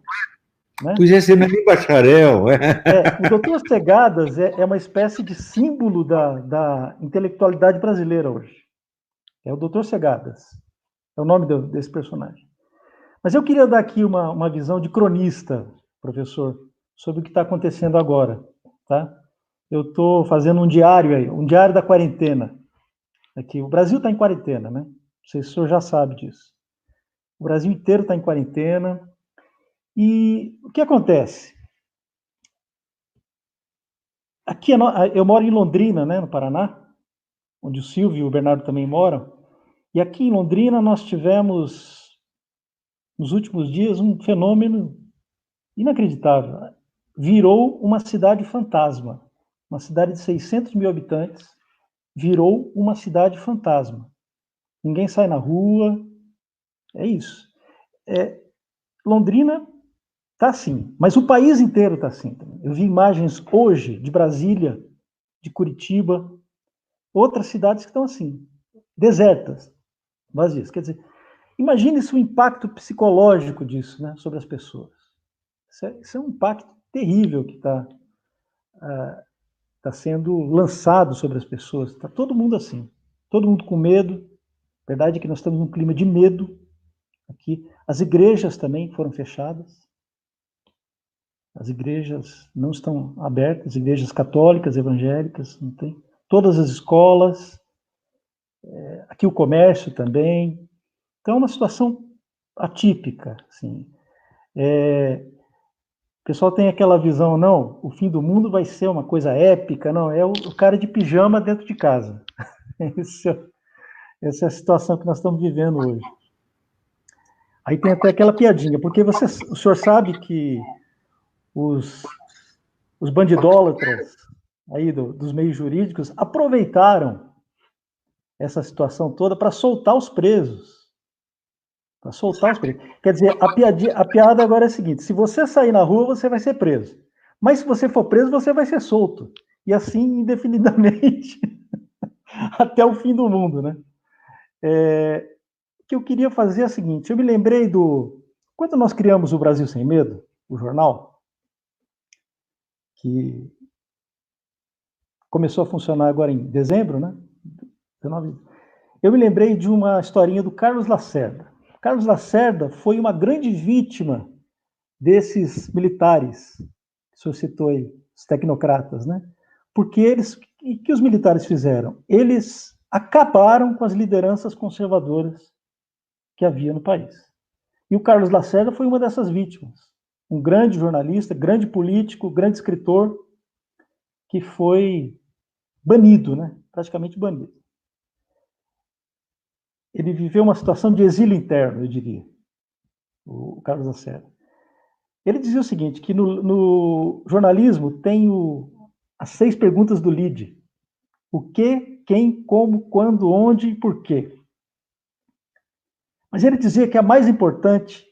Né? Pois é, você não é nem bacharel. O doutor Segadas é uma espécie de símbolo da intelectualidade brasileira hoje. É o doutor Segadas. É o nome desse personagem. Mas eu queria dar aqui uma visão de cronista, professor, sobre o que está acontecendo agora. Tá? Eu estou fazendo um diário aí, um diário da quarentena. Aqui, o Brasil está em quarentena, né? Não sei se o senhor já sabe disso. O Brasil inteiro está em quarentena. E o que acontece? Aqui eu moro em Londrina, né, no Paraná, onde o Silvio e o Bernardo também moram. E aqui em Londrina nós tivemos, nos últimos dias, um fenômeno inacreditável. Virou uma cidade fantasma. Uma cidade de 600 mil habitantes virou uma cidade fantasma. Ninguém sai na rua. É isso. Londrina está assim, mas o país inteiro está assim. Eu vi imagens hoje de Brasília, de Curitiba, outras cidades que estão assim, desertas, vazias. Quer dizer, imagine o impacto psicológico disso, né, sobre as pessoas. Isso é um impacto terrível que está sendo lançado sobre as pessoas. Está todo mundo assim, todo mundo com medo. A verdade é que nós estamos num clima de medo aqui. As igrejas também foram fechadas. As igrejas não estão abertas, igrejas católicas, evangélicas, não tem. Todas as escolas, aqui o comércio também. Então é uma situação atípica, assim. O pessoal tem aquela visão, não, o fim do mundo vai ser uma coisa épica, não, é o cara de pijama dentro de casa. Essa é a situação que nós estamos vivendo hoje. Aí tem até aquela piadinha, porque o senhor sabe que os bandidólatras aí dos meios jurídicos aproveitaram essa situação toda para soltar os presos. Para soltar os presos. Quer dizer, a piada agora é a seguinte: se você sair na rua, você vai ser preso. Mas se você for preso, você vai ser solto. E assim, indefinidamente, até o fim do mundo, né? O que eu queria fazer é o seguinte: eu me lembrei quando nós criamos o Brasil Sem Medo, o jornal, que começou a funcionar agora em dezembro, né? 19. Eu me lembrei de uma historinha do Carlos Lacerda. Carlos Lacerda foi uma grande vítima desses militares, que o senhor citou aí, os tecnocratas, né? Porque o que os militares fizeram? Eles acabaram com as lideranças conservadoras que havia no país. E o Carlos Lacerda foi uma dessas vítimas. Um grande jornalista, grande político, grande escritor, que foi banido, né? Praticamente banido. Ele viveu uma situação de exílio interno, eu diria, o Carlos Lacerda. Ele dizia o seguinte, que no jornalismo tem as 6 perguntas do LEAD. O que, quem, como, quando, onde e por quê. Mas ele dizia que a mais importante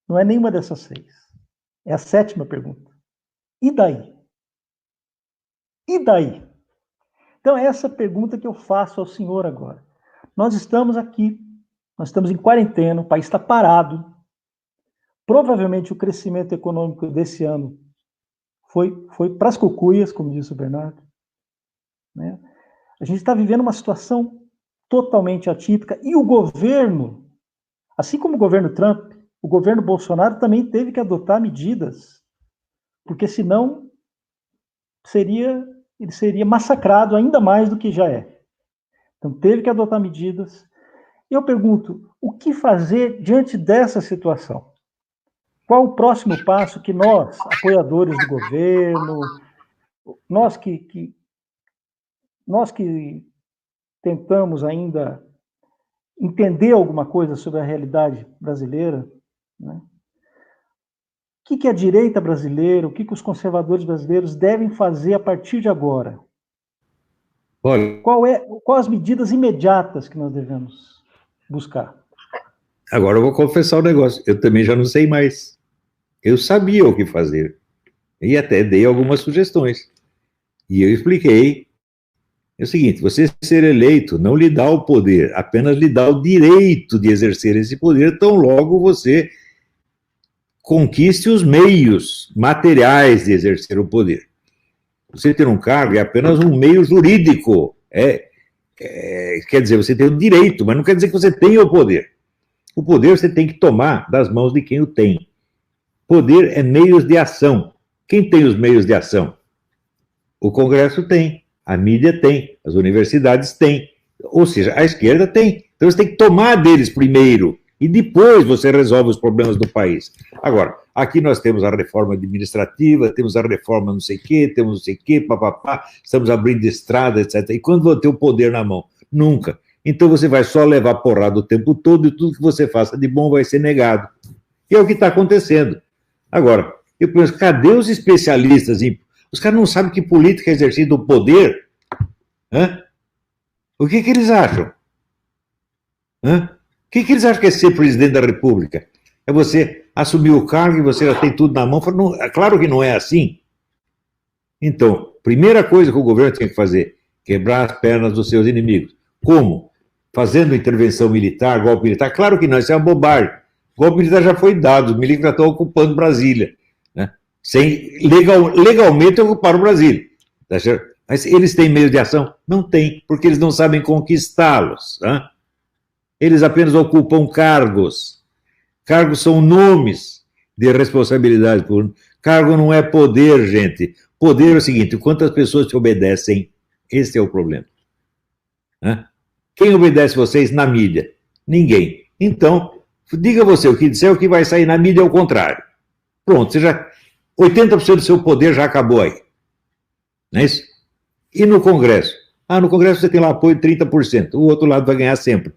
não é nenhuma dessas 6. É a 7ª pergunta. E daí? E daí? Então, é essa pergunta que eu faço ao senhor agora. Nós estamos aqui, nós estamos em quarentena, o país está parado. Provavelmente o crescimento econômico desse ano foi para as cucuias, como disse o Bernardo. Né? A gente está vivendo uma situação totalmente atípica e o governo, assim como o governo Trump, o governo Bolsonaro também teve que adotar medidas, porque senão ele seria massacrado ainda mais do que já é. Então, teve que adotar medidas. E eu pergunto, o que fazer diante dessa situação? Qual o próximo passo que nós, apoiadores do governo, nós que tentamos ainda entender alguma coisa sobre a realidade brasileira, né? O que a direita brasileira, o que os conservadores brasileiros devem fazer a partir de agora? Olha, Quais as medidas imediatas que nós devemos buscar? agora eu vou confessar um negócio. Eu também já não sei mais. Eu sabia o que fazer. E até dei algumas sugestões. E eu expliquei. É o seguinte, você ser eleito não lhe dá o poder, apenas lhe dá o direito de exercer esse poder, tão logo você conquiste os meios materiais de exercer o poder. Você ter um cargo é apenas um meio jurídico. Quer dizer, você tem o direito, mas não quer dizer que você tenha o poder. O poder você tem que tomar das mãos de quem o tem. Poder é meios de ação. Quem tem os meios de ação? O Congresso tem, a mídia tem, as universidades têm, ou seja, a esquerda tem. Então você tem que tomar deles primeiro e depois você resolve os problemas do país. Agora, aqui nós temos a reforma administrativa, temos a reforma não sei o quê, temos não sei o quê, papapá, estamos abrindo estrada, etc. E quando vão ter o poder na mão? Nunca. Então você vai só levar porrada o tempo todo e tudo que você faça de bom vai ser negado. E é o que está acontecendo. Agora, eu penso, cadê os especialistas? Os caras não sabem que política é exercida o poder? Hã? O que eles acham? Hã? O que eles acham que é ser presidente da República? É você assumir o cargo e você já tem tudo na mão? Não, é claro que não é assim. Então, primeira coisa que o governo tem que fazer, quebrar as pernas dos seus inimigos. Como? Fazendo intervenção militar, golpe militar. Claro que não, isso é uma bobagem. O golpe militar já foi dado, os militares já estão ocupando Brasília. Né? Legalmente ocuparam Brasília. Tá certo? Mas eles têm meio de ação? Não têm, porque eles não sabem conquistá-los. Né? Eles apenas ocupam cargos. Cargos são nomes de responsabilidade. Cargo não é poder, gente. Poder é o seguinte, quantas pessoas te obedecem? Esse é o problema. Né? Quem obedece vocês na mídia? Ninguém. Então, Diga você, o que disser, o que vai sair na mídia é o contrário. Pronto, você já 80% do seu poder já acabou aí. Não é isso? E no Congresso? No Congresso você tem lá apoio de 30%, o outro lado vai ganhar sempre.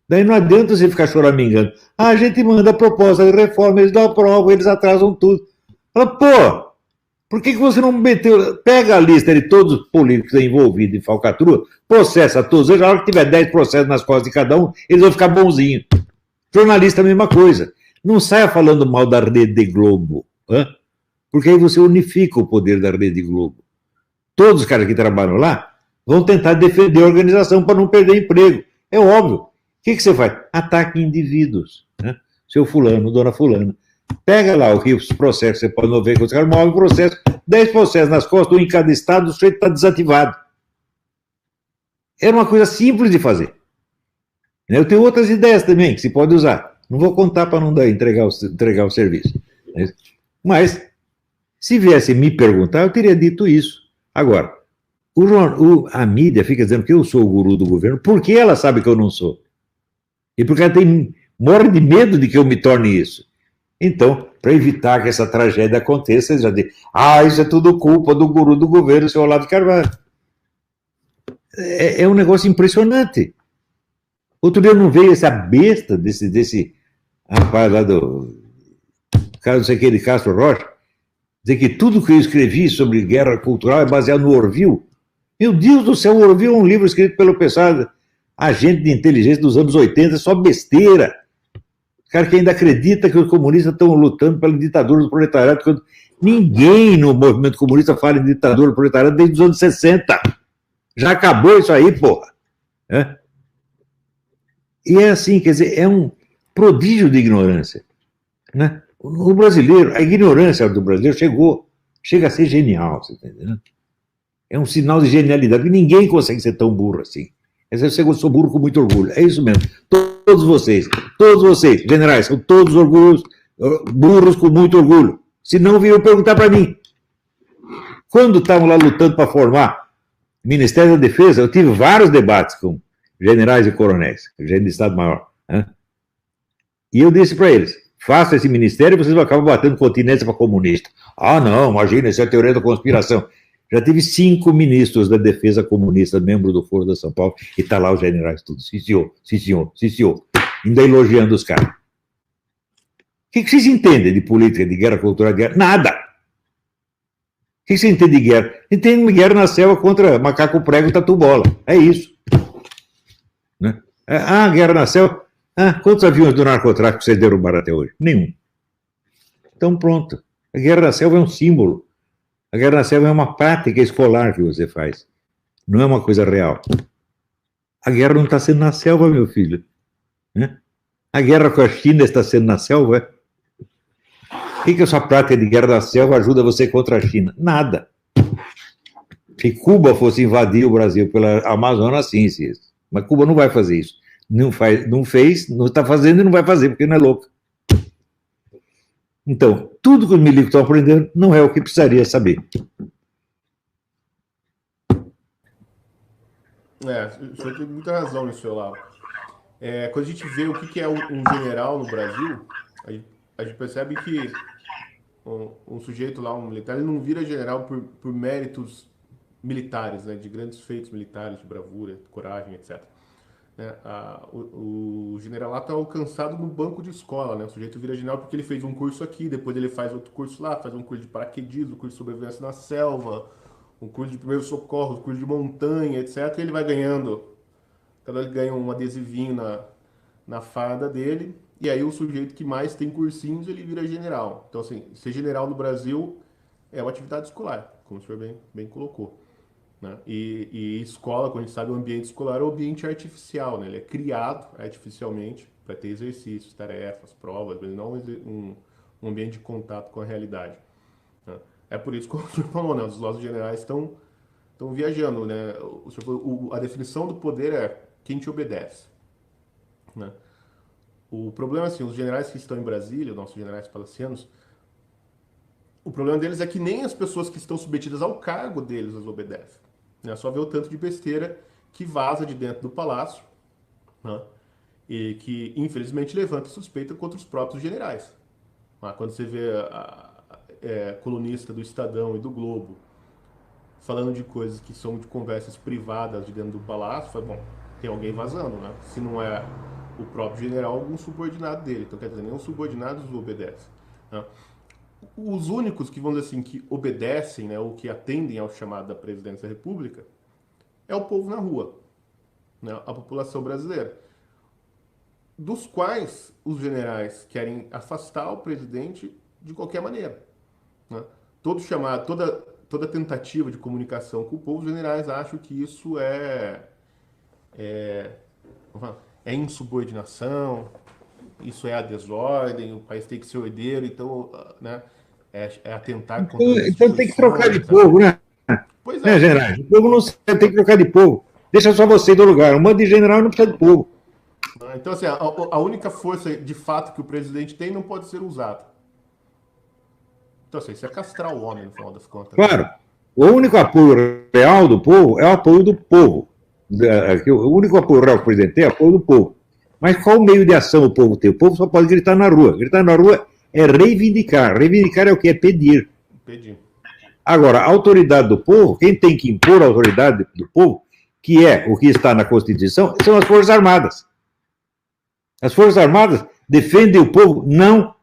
Daí não adianta você ficar choramingando. A gente manda proposta de reforma, eles não aprovam, eles atrasam tudo. Fala, pô, por que você não meteu... Pega a lista de todos os políticos envolvidos em falcatrua, processa todos, na hora que tiver 10 processos nas costas de cada um, eles vão ficar bonzinhos. Jornalista, a mesma coisa. Não saia falando mal da Rede Globo, porque aí você unifica o poder da Rede Globo. Todos os caras que trabalham lá vão tentar defender a organização para não perder emprego. É óbvio. O que você faz? Ataque indivíduos. Seu fulano, dona fulana. Pega lá os processos, você pode não ver que os caras movem o processo, 10 processos nas costas, um em cada estado, o sujeito está desativado. Era uma coisa simples de fazer. Eu tenho outras ideias também que se pode usar. Não vou contar para não entregar o serviço. Mas, se viesse me perguntar, eu teria dito isso. Agora, a mídia fica dizendo que eu sou o guru do governo, porque ela sabe que eu não sou. E porque ela morre de medo de que eu me torne isso. Então, para evitar que essa tragédia aconteça, eles já dizem, isso é tudo culpa do guru do governo, seu Olavo de Carvalho. É um negócio impressionante. Outro dia eu não veio essa besta desse rapaz lá do cara, não sei o que, de Castro Rocha, dizer que tudo que eu escrevi sobre guerra cultural é baseado no Orville. Meu Deus do céu, o Orville é um livro escrito pelo pessoal, agente de inteligência dos anos 80, é só besteira. O cara que ainda acredita que os comunistas estão lutando pela ditadura do proletariado. Ninguém no movimento comunista fala em ditadura do proletariado desde os anos 60. Já acabou isso aí, porra. E é assim, quer dizer, é um prodígio de ignorância. Né? O brasileiro, a ignorância do brasileiro chega a ser genial, você tá entendendo? É um sinal de genialidade, porque ninguém consegue ser tão burro assim. Eu sou burro com muito orgulho, é isso mesmo. Todos vocês, generais, são todos burros com muito orgulho. Se não, viram perguntar para mim. Quando estavam lá lutando para formar o Ministério da Defesa, eu tive vários debates com generais e coronéis, general de Estado-Maior. E eu disse para eles, faça esse ministério e vocês vão acabar batendo continência para comunista. Não, imagina, isso é teoria da conspiração. Já tive 5 ministros da defesa comunista, membros do Foro da São Paulo, e está lá os generais todos. Sim, senhor, sim, senhor, sim, senhor. Ainda elogiando os caras. O que vocês entendem de política, de guerra cultural, de guerra? Nada. O que você entende de guerra? Entende guerra na selva contra macaco prego e tatu-bola. É isso. Né? Guerra na selva. Quantos aviões do narcotráfico vocês derrubaram até hoje? Nenhum. Então pronto. A guerra na selva é um símbolo. A guerra na selva é uma prática escolar que você faz. Não é uma coisa real. A guerra não está sendo na selva, meu filho. Né? A guerra com a China está sendo na selva. O que essa prática de guerra na selva ajuda você contra a China? Nada. Se Cuba fosse invadir o Brasil pela Amazônia, sim. Mas Cuba não vai fazer isso. Não fez, não está fazendo e não vai fazer, porque não é louco. Então, tudo que os milicos estão aprendendo não é o que precisaria saber. O senhor tem muita razão nisso, seu Olavo. Quando a gente vê o que é um general no Brasil, a gente percebe que um sujeito lá, um militar, ele não vira general por méritos militares, né, de grandes feitos militares, de bravura, de coragem, etc. O generalato é alcançado no banco de escola, né? O sujeito vira general porque ele fez um curso aqui, depois ele faz outro curso lá, faz um curso de paraquedismo, um curso de sobrevivência na selva, um curso de primeiros socorros, um curso de montanha, etc. E ele vai ganhando, cada vez ganha um adesivinho na farda dele, e aí o sujeito que mais tem cursinhos, ele vira general. Então, assim, ser general no Brasil é uma atividade escolar, como o senhor bem colocou. Né? E escola, quando a gente sabe, o ambiente escolar é um ambiente artificial, né? Ele é criado artificialmente para ter exercícios, tarefas, provas, mas não um ambiente de contato com a realidade. Né? É por isso que o senhor falou, né? Os nossos generais estão viajando. Né? A definição do poder é quem te obedece. Né? O problema é assim, os generais que estão em Brasília, os nossos generais palacianos, o problema deles é que nem as pessoas que estão submetidas ao cargo deles as obedecem. Né? Só ver o tanto de besteira que vaza de dentro do palácio, né? e que, infelizmente, levanta suspeita contra os próprios generais. Quando você vê colunista do Estadão e do Globo falando de coisas que são de conversas privadas de dentro do palácio, fala, bom, tem alguém vazando, né? Se não é o próprio general, algum subordinado dele. Então, quer dizer, nem os subordinados obedecem, né? Os únicos que, vamos dizer assim, que obedecem, né, ou que atendem ao chamado da presidência da República, é o povo na rua, né, a população brasileira, dos quais os generais querem afastar o presidente de qualquer maneira, né? Todo chamado, toda tentativa de comunicação com o povo, os generais acham que isso é insubordinação, isso é a desordem, o país tem que ser ordeiro, então, né, é atentar contra as instituições. Então tem que trocar de povo, né? Pois é, general. O povo não tem que trocar de povo. Deixa só você do lugar. Um monte de general não precisa de povo. Então, assim, a única força de fato que o presidente tem não pode ser usada. Então, assim, isso é castrar o homem, no final das contas. Claro. O único apoio real do povo é o apoio do povo. O único apoio real que o presidente tem é o apoio do povo. Mas qual meio de ação o povo tem? O povo só pode gritar na rua. Gritar na rua é reivindicar. Reivindicar é o que? É pedir. Pedir. Agora, a autoridade do povo, quem tem que impor a autoridade do povo, que é o que está na Constituição, são as Forças Armadas. As Forças Armadas defendem o povo? Não.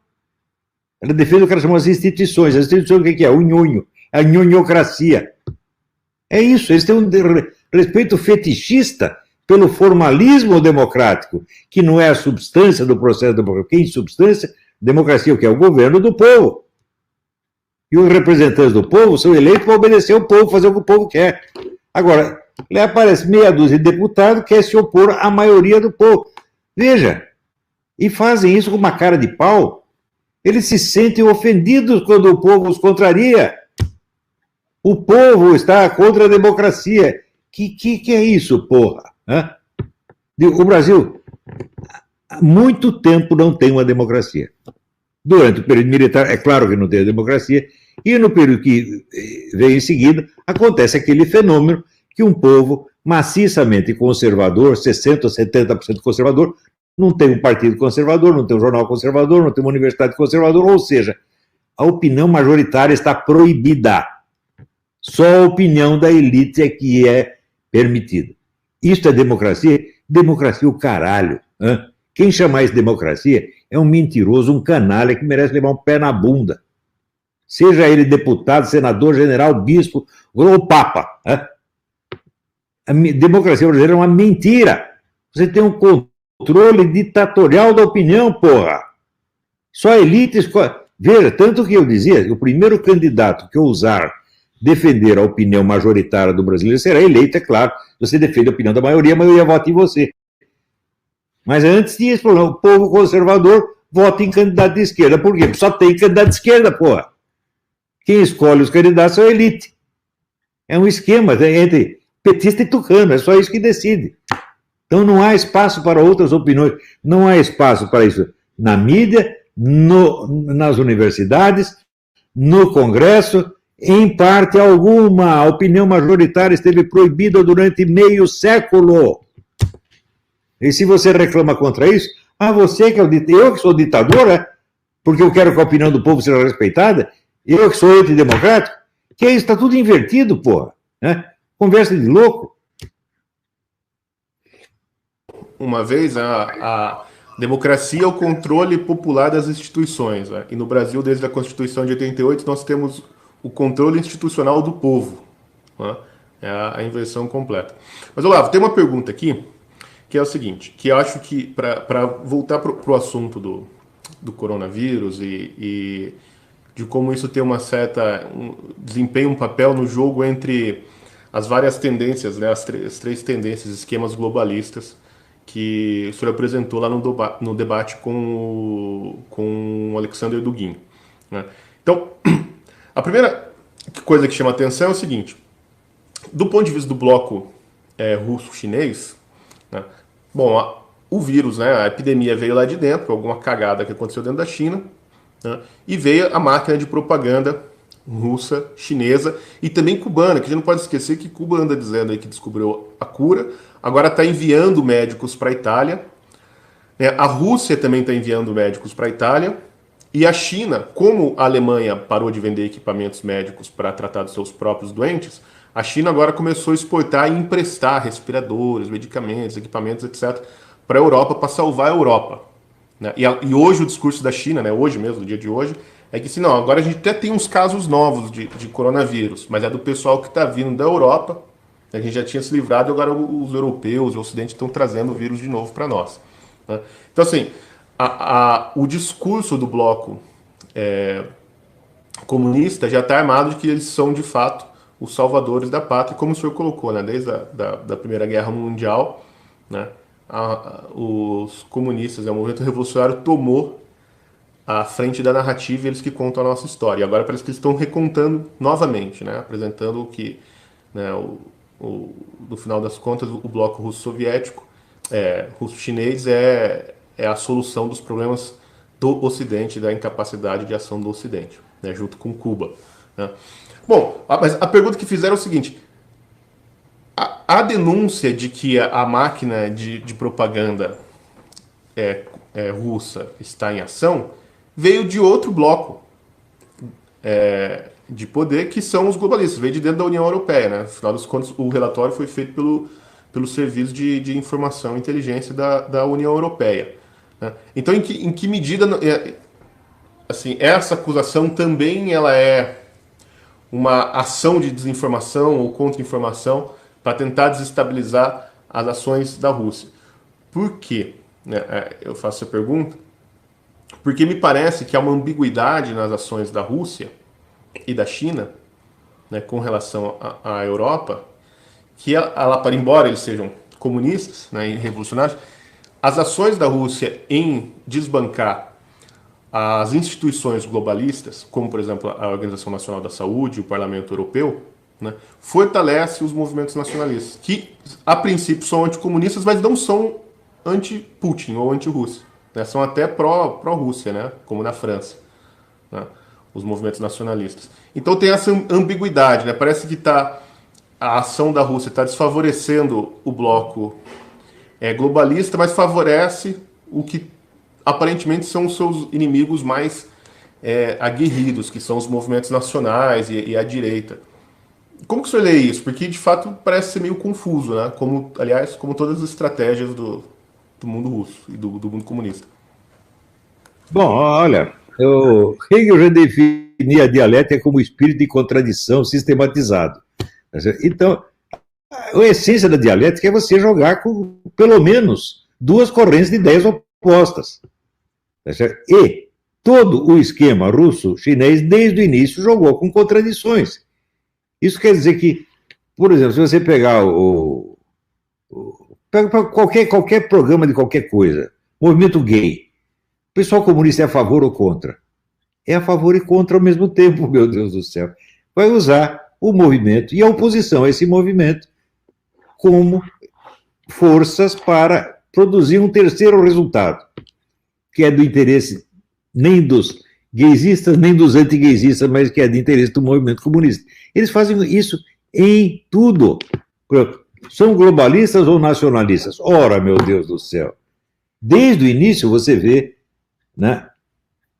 Ela defende o que elas chamam as instituições. As instituições, o que é? O nhonho. A nhonhocracia. É isso. Eles têm um respeito fetichista pelo formalismo democrático, que não é a substância do processo democrático. Em substância, democracia, o que é? O governo do povo. E os representantes do povo são eleitos para obedecer ao povo, fazer o que o povo quer. Agora, lá aparece meia dúzia de deputados que quer se opor à maioria do povo. Veja, e fazem isso com uma cara de pau. Eles se sentem ofendidos quando o povo os contraria. O povo está contra a democracia. Que é isso, porra? O Brasil, há muito tempo não tem uma democracia. Durante o período militar, é claro que não tem a democracia, e no período que vem em seguida, acontece aquele fenômeno que um povo maciçamente conservador, 60% ou 70% conservador, não tem um partido conservador, não tem um jornal conservador, não tem uma universidade conservadora, ou seja, a opinião majoritária está proibida. Só a opinião da elite é que é permitida. Isso é democracia? Democracia o caralho. Quem chama isso de democracia é um mentiroso, um canalha que merece levar um pé na bunda. Seja ele deputado, senador, general, bispo ou papa. A democracia brasileira é uma mentira. Você tem um controle ditatorial da opinião, porra. Só a elite escolhe. Veja, tanto que eu dizia, o primeiro candidato que ousar defender a opinião majoritária do brasileiro será eleito, é claro. Você defende a opinião da maioria, a maioria vota em você. Mas antes tinha esse problema, o povo conservador vota em candidato de esquerda. Por quê? Porque só tem candidato de esquerda, porra. Quem escolhe os candidatos é a elite. É um esquema entre petista e tucano, é só isso que decide. Então não há espaço para outras opiniões, não há espaço para isso na mídia, nas universidades, no Congresso, em parte alguma. A opinião majoritária esteve proibida durante meio século. E se você reclama contra isso, você que é eu que sou ditador, porque eu quero que a opinião do povo seja respeitada, eu que sou antidemocrático, que é isso, está tudo invertido, porra. Conversa de louco. Uma vez, a democracia é o controle popular das instituições. E no Brasil, desde a Constituição de 88, nós temos o controle institucional do povo. É a inversão completa. Mas, Olavo, tem uma pergunta aqui, que é o seguinte, que eu acho que, para voltar para o assunto do coronavírus e de como isso tem uma certa... desempenha um papel no jogo entre as várias tendências, né, as três tendências, esquemas globalistas, que o senhor apresentou lá no debate com o Alexander Dugin. Então, a primeira coisa que chama atenção é o seguinte, do ponto de vista do bloco russo-chinês, bom, o vírus, a epidemia veio lá de dentro, alguma cagada que aconteceu dentro da China, e veio a máquina de propaganda russa, chinesa e também cubana, que a gente não pode esquecer que Cuba anda dizendo aí que descobriu a cura, agora está enviando médicos para a Itália A Rússia também está enviando médicos para a Itália. E a China, como a Alemanha parou de vender equipamentos médicos para tratar dos seus próprios doentes, a China agora começou a exportar e emprestar respiradores, medicamentos, equipamentos, etc., para a Europa, para salvar a Europa. Né? E hoje o discurso da China, né, hoje mesmo, no dia de hoje, é que, assim, não, agora a gente até tem uns casos novos de coronavírus, mas é do pessoal que está vindo da Europa, a gente já tinha se livrado e agora os europeus e o Ocidente estão trazendo o vírus de novo para nós. Né? Então, assim, o discurso do bloco comunista já está armado de que eles são, de fato, os salvadores da pátria, como o senhor colocou, né? Desde da Primeira Guerra Mundial, né? Os comunistas, o movimento revolucionário tomou a frente da narrativa, eles que contam a nossa história. E agora parece que eles estão recontando novamente, né? Apresentando o que, né, no final das contas, o bloco russo-soviético, russo-chinês é a solução dos problemas do Ocidente, da incapacidade de ação do Ocidente, né, junto com Cuba. Né? Bom, mas a pergunta que fizeram é o seguinte: a denúncia de que a máquina de propaganda russa está em ação veio de outro bloco de poder, que são os globalistas, veio de dentro da União Europeia. Né? Afinal das contas, o relatório foi feito pelo Serviço de Informação e Inteligência da União Europeia. Né? Então, em que medida assim, essa acusação também ela é uma ação de desinformação ou contra-informação para tentar desestabilizar as ações da Rússia? Por quê? Eu faço essa pergunta porque me parece que há uma ambiguidade nas ações da Rússia e da China, né, com relação à Europa, que ela, embora eles sejam comunistas, né, e revolucionários, as ações da Rússia em desbancar as instituições globalistas, como, por exemplo, a Organização Nacional da Saúde, o Parlamento Europeu, né, fortalece os movimentos nacionalistas, que, a princípio, são anticomunistas, mas não são anti-Putin ou anti-Rússia. Né, são até pró-Rússia, né, como na França, né, os movimentos nacionalistas. Então tem essa ambiguidade. Né, parece que a ação da Rússia está desfavorecendo o bloco globalista, mas favorece o que aparentemente são os seus inimigos mais aguerridos, que são os movimentos nacionais e a direita. Como que o senhor lê isso? Porque, de fato, parece ser meio confuso, né? Aliás, como todas as estratégias do mundo russo e do mundo comunista. Bom, olha, Hegel já definia a dialética como espírito de contradição sistematizado. Então, a essência da dialética é você jogar com, pelo menos, duas correntes de ideias opostas. E todo o esquema russo-chinês, desde o início, jogou com contradições. Isso quer dizer que, por exemplo, se você pegar pega qualquer programa de qualquer coisa, movimento gay, o pessoal comunista é a favor ou contra? É a favor e contra ao mesmo tempo, meu Deus do céu. Vai usar o movimento e a oposição a esse movimento como forças para produzir um terceiro resultado, que é do interesse nem dos gaysistas, nem dos anti-gaysistas, mas que é de interesse do movimento comunista. Eles fazem isso em tudo. São globalistas ou nacionalistas? Ora, meu Deus do céu. Desde o início você vê, né,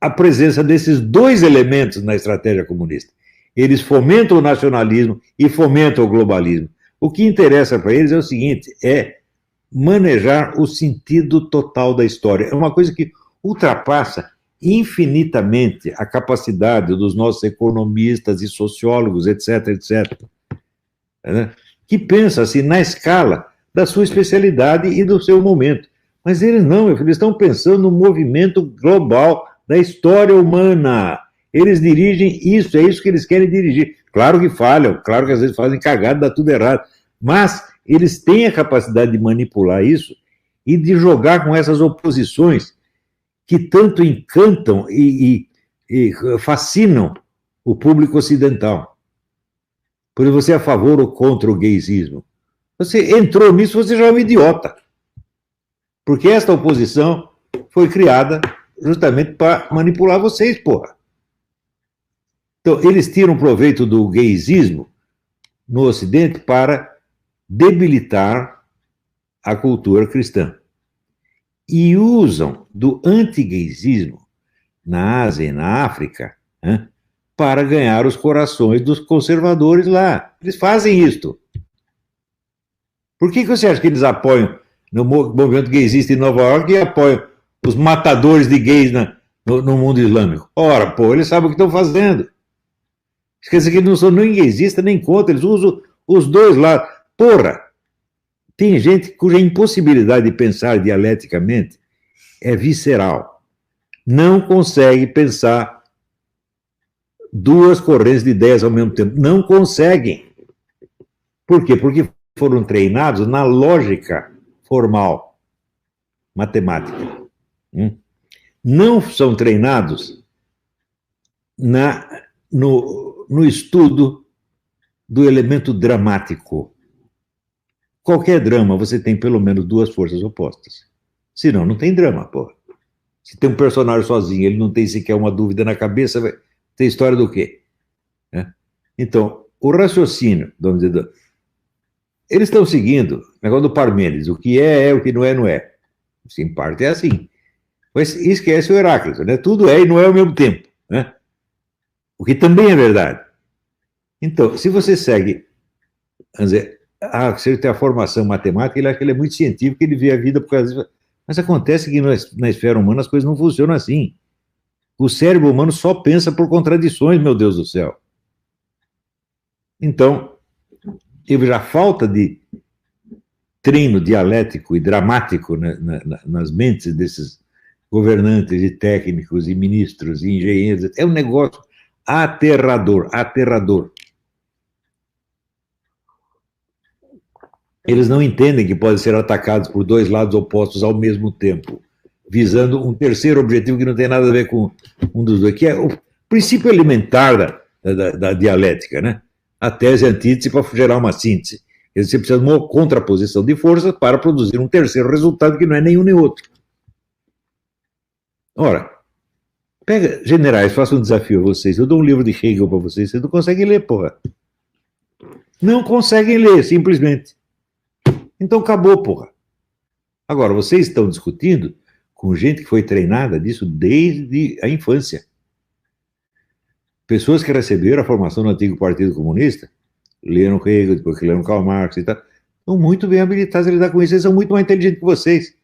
a presença desses dois elementos na estratégia comunista. Eles fomentam o nacionalismo e fomentam o globalismo. O que interessa para eles é o seguinte, é manejar o sentido total da história. É uma coisa que ultrapassa infinitamente a capacidade dos nossos economistas e sociólogos, etc., etc., né? Que pensa assim na escala da sua especialidade e do seu momento. Mas eles não, eles estão pensando no movimento global da história humana. Eles dirigem isso, é isso que eles querem dirigir. Claro que falham, claro que às vezes fazem cagada, dá tudo errado, mas eles têm a capacidade de manipular isso e de jogar com essas oposições que tanto encantam e fascinam o público ocidental. Por exemplo, você é a favor ou contra o gaysismo? Você entrou nisso, você já é um idiota. Porque esta oposição foi criada justamente para manipular vocês, porra. Então, eles tiram proveito do gaysismo no Ocidente para debilitar a cultura cristã. e usam do anti-gaysismo na Ásia e na África, né, para ganhar os corações dos conservadores lá. Eles fazem isto. Por que você acha que eles apoiam no movimento gaysista em Nova York e apoiam os matadores de gays no mundo islâmico? Ora, pô, eles sabem o que estão fazendo. Quer dizer que eles não são nem gaysistas nem contra, eles usam os dois lados. Porra! Tem gente cuja impossibilidade de pensar dialeticamente é visceral. Não consegue pensar duas correntes de ideias ao mesmo tempo. Não conseguem. Por quê? Porque foram treinados na lógica formal, matemática. Não são treinados no estudo do elemento dramático. Qualquer drama, você tem pelo menos duas forças opostas. Senão, não tem drama, pô. Se tem um personagem sozinho, ele não tem sequer uma dúvida na cabeça, tem história do quê? Então, o raciocínio, vamos dizer, eles estão seguindo o negócio do Parmênides, o que é, o que não é, não é. Em parte é assim. Mas esquece o Heráclito, né? Tudo é e não é ao mesmo tempo, né? O que também é verdade. Então, se você segue, vamos dizer, se ele tem a formação matemática, ele acha que ele é muito científico, ele vê a vida por causa disso. Mas acontece que na esfera humana as coisas não funcionam assim. O cérebro humano só pensa por contradições, meu Deus do céu. Então, teve já falta de treino dialético e dramático nas mentes desses governantes e técnicos e ministros e engenheiros. É um negócio aterrador, aterrador. Eles não entendem que podem ser atacados por dois lados opostos ao mesmo tempo, visando um terceiro objetivo que não tem nada a ver com um dos dois, que é o princípio elementar da dialética, né? A tese e a antítese para gerar uma síntese. Você precisa de uma contraposição de forças para produzir um terceiro resultado que não é nenhum nem outro. Ora, pega, generais, faça um desafio a vocês. Eu dou um livro de Hegel para vocês não conseguem ler, porra. Não conseguem ler, simplesmente. Então acabou, porra. Agora, vocês estão discutindo com gente que foi treinada disso desde a infância. Pessoas que receberam a formação no antigo Partido Comunista, leram Hegel, depois que leram Karl Marx e tal, estão muito bem habilitados a lidar com isso, eles são muito mais inteligentes que vocês.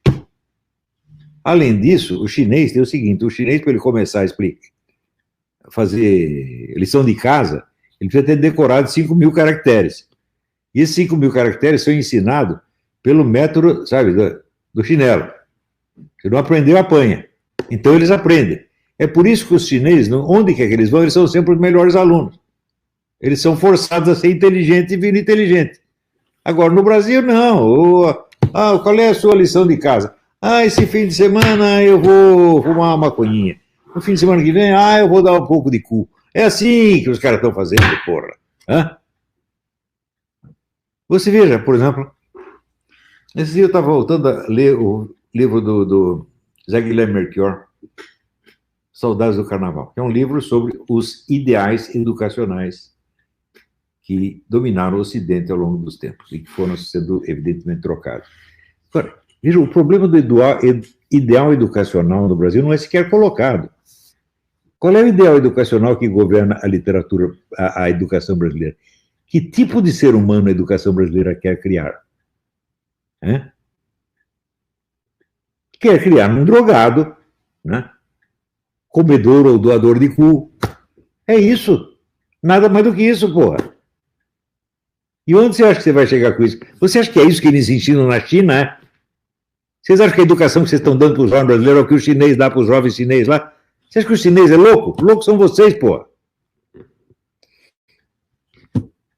Além disso, o chinês tem o seguinte, o chinês, para ele começar a fazer lição de casa, ele precisa ter decorado 5.000 caracteres. E esses 5.000 caracteres são ensinados pelo método, sabe, do chinelo. Se não aprendeu, apanha. Então eles aprendem. É por isso que os chineses, onde quer que eles vão, eles são sempre os melhores alunos. Eles são forçados a ser inteligentes e viram inteligentes. Agora, no Brasil, não. Qual é a sua lição de casa? Esse fim de semana eu vou fumar uma maconhinha. No fim de semana que vem, eu vou dar um pouco de cu. É assim que os caras estão fazendo, porra. Você veja, por exemplo, esse dia eu estava voltando a ler o livro do Zé Guilherme Melchior, Saudades do Carnaval, que é um livro sobre os ideais educacionais que dominaram o Ocidente ao longo dos tempos e que foram sendo, evidentemente, trocados. Agora, veja, o problema do ideal educacional no Brasil não é sequer colocado. Qual é o ideal educacional que governa a literatura, a educação brasileira? Que tipo de ser humano a educação brasileira quer criar? Quer criar um drogado, né? Comedor ou doador de cu. É isso. Nada mais do que isso, porra. E onde você acha que você vai chegar com isso? Você acha que é isso que eles ensinam na China? Vocês acham que a educação que vocês estão dando para os jovens brasileiros é o que o chinês dá para os jovens chineses lá? Você acha que o chinês é louco? Loucos são vocês, porra.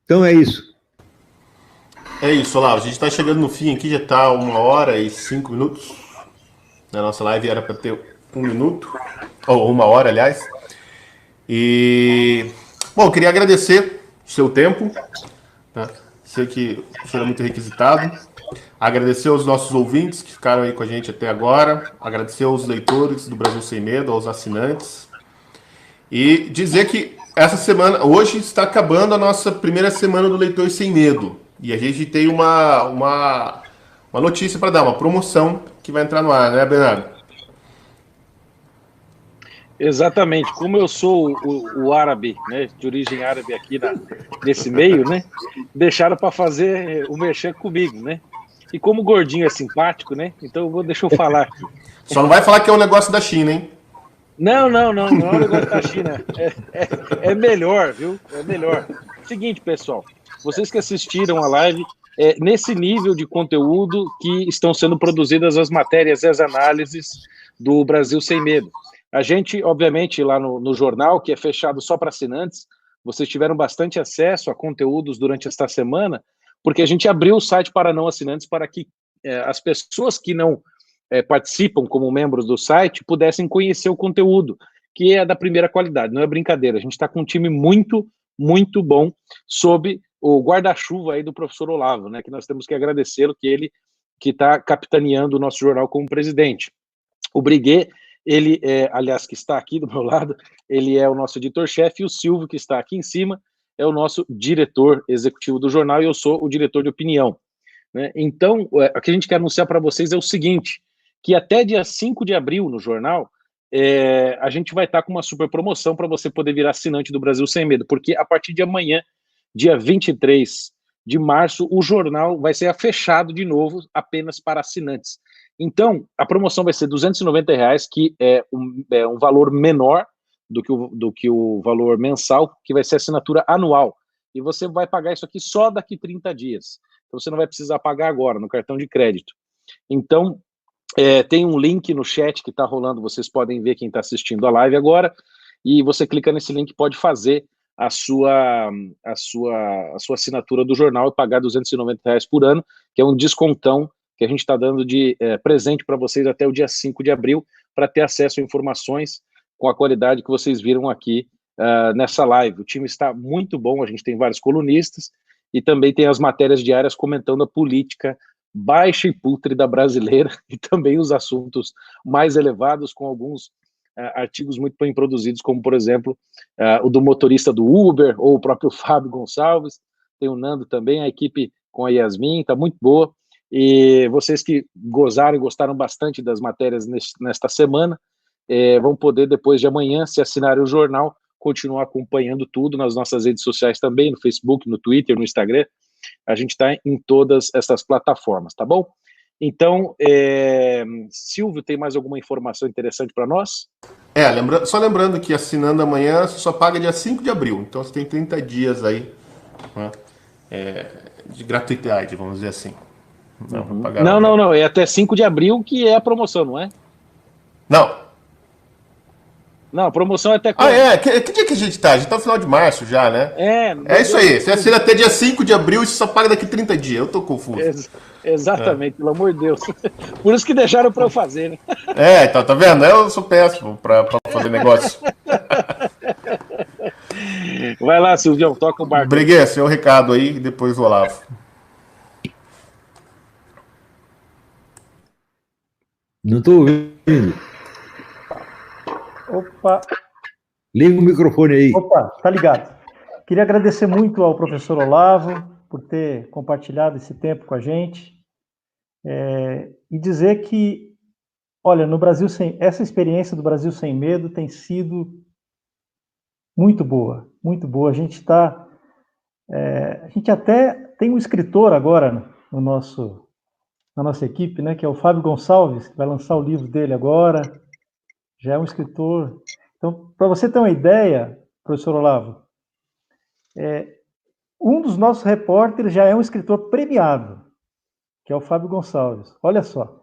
Então é isso. É isso, Olavo. A gente está chegando no fim aqui, já está 1h05. A nossa live era para ter 1 minuto, ou 1 hora, aliás. E, bom, eu queria agradecer o seu tempo. Tá? Sei que será muito requisitado. Agradecer aos nossos ouvintes que ficaram aí com a gente até agora. Agradecer aos leitores do Brasil Sem Medo, aos assinantes. E dizer que essa semana, hoje está acabando a nossa primeira semana do Leitor Sem Medo. E a gente tem uma uma notícia para dar, uma promoção que vai entrar no ar, né, Bernardo? Exatamente. Como eu sou o árabe, né, de origem árabe aqui nesse meio, né, deixaram para fazer o merchan comigo, né? E como o gordinho é simpático, né? Então deixa eu falar aqui. Só não vai falar que é um negócio da China, hein? Não é um negócio da China. É melhor, viu? É melhor. Seguinte, pessoal, vocês que assistiram a live, nesse nível de conteúdo que estão sendo produzidas as matérias e as análises do Brasil Sem Medo. A gente, obviamente, lá no jornal, que é fechado só para assinantes, vocês tiveram bastante acesso a conteúdos durante esta semana, porque a gente abriu o site para não assinantes para que as pessoas que não participam como membros do site pudessem conhecer o conteúdo, que é da primeira qualidade, não é brincadeira. A gente está com um time muito, muito bom sob o guarda-chuva aí do professor Olavo, né, que nós temos que agradecê-lo, que ele que está capitaneando o nosso jornal como presidente. O Briguet, ele, aliás, que está aqui do meu lado, ele é o nosso editor-chefe, e o Silvio, que está aqui em cima, é o nosso diretor executivo do jornal, e eu sou o diretor de opinião. Né? Então, o que a gente quer anunciar para vocês é o seguinte, que até dia 5 de abril, no jornal, a gente vai estar com uma super promoção para você poder virar assinante do Brasil Sem Medo, porque a partir de amanhã, dia 23 de março, o jornal vai ser fechado de novo apenas para assinantes. Então, a promoção vai ser R$290, que é um valor menor do que o valor mensal, que vai ser assinatura anual. E você vai pagar isso aqui só daqui 30 dias. Então, você não vai precisar pagar agora, no cartão de crédito. Então, tem um link no chat que está rolando, vocês podem ver quem está assistindo a live agora, e você clica nesse link e pode fazer a sua assinatura do jornal e pagar R$290 por ano, que é um descontão que a gente está dando de presente para vocês até o dia 5 de abril, para ter acesso a informações com a qualidade que vocês viram aqui nessa live. O time está muito bom, a gente tem vários colunistas, e também tem as matérias diárias comentando a política baixa e pútrida brasileira, e também os assuntos mais elevados, com alguns artigos muito bem produzidos, como, por exemplo, o do motorista do Uber, ou o próprio Fábio Gonçalves, tem o Nando também, a equipe com a Yasmin, está muito boa, e vocês que gozaram e gostaram bastante das matérias nesta semana, vão poder, depois de amanhã, se assinarem o jornal, continuar acompanhando tudo nas nossas redes sociais também, no Facebook, no Twitter, no Instagram. A gente está em todas essas plataformas, tá bom? Então, Silvio, tem mais alguma informação interessante para nós? Só lembrando que assinando amanhã, você só paga dia 5 de abril. Então, você tem 30 dias aí, né, de gratuidade, vamos dizer assim. Não. É até 5 de abril que é a promoção, não é? Não, a promoção é até quando? Que dia que a gente tá? A gente tá no final de março já, né? É isso aí. Você assina até dia 5 de abril e você só paga daqui 30 dias. Eu tô confuso. Exatamente, pelo amor de Deus. Por isso que deixaram para eu fazer, né? Então, tá vendo? Eu sou péssimo pra fazer negócio. Vai lá, Silvião, toca o barco. Briguet, seu recado aí e depois o Olavo. Não estou ouvindo. Opa! Liga o microfone aí. Opa, tá ligado. Queria agradecer muito ao professor Olavo por ter compartilhado esse tempo com a gente e dizer que, olha, no Brasil essa experiência do Brasil Sem Medo tem sido muito boa, muito boa. A gente até tem um escritor agora na nossa equipe, né, que é o Fábio Gonçalves, que vai lançar o livro dele agora. Já é um escritor. Então, para você ter uma ideia, professor Olavo, um dos nossos repórteres já é um escritor premiado, que é o Fábio Gonçalves. Olha só.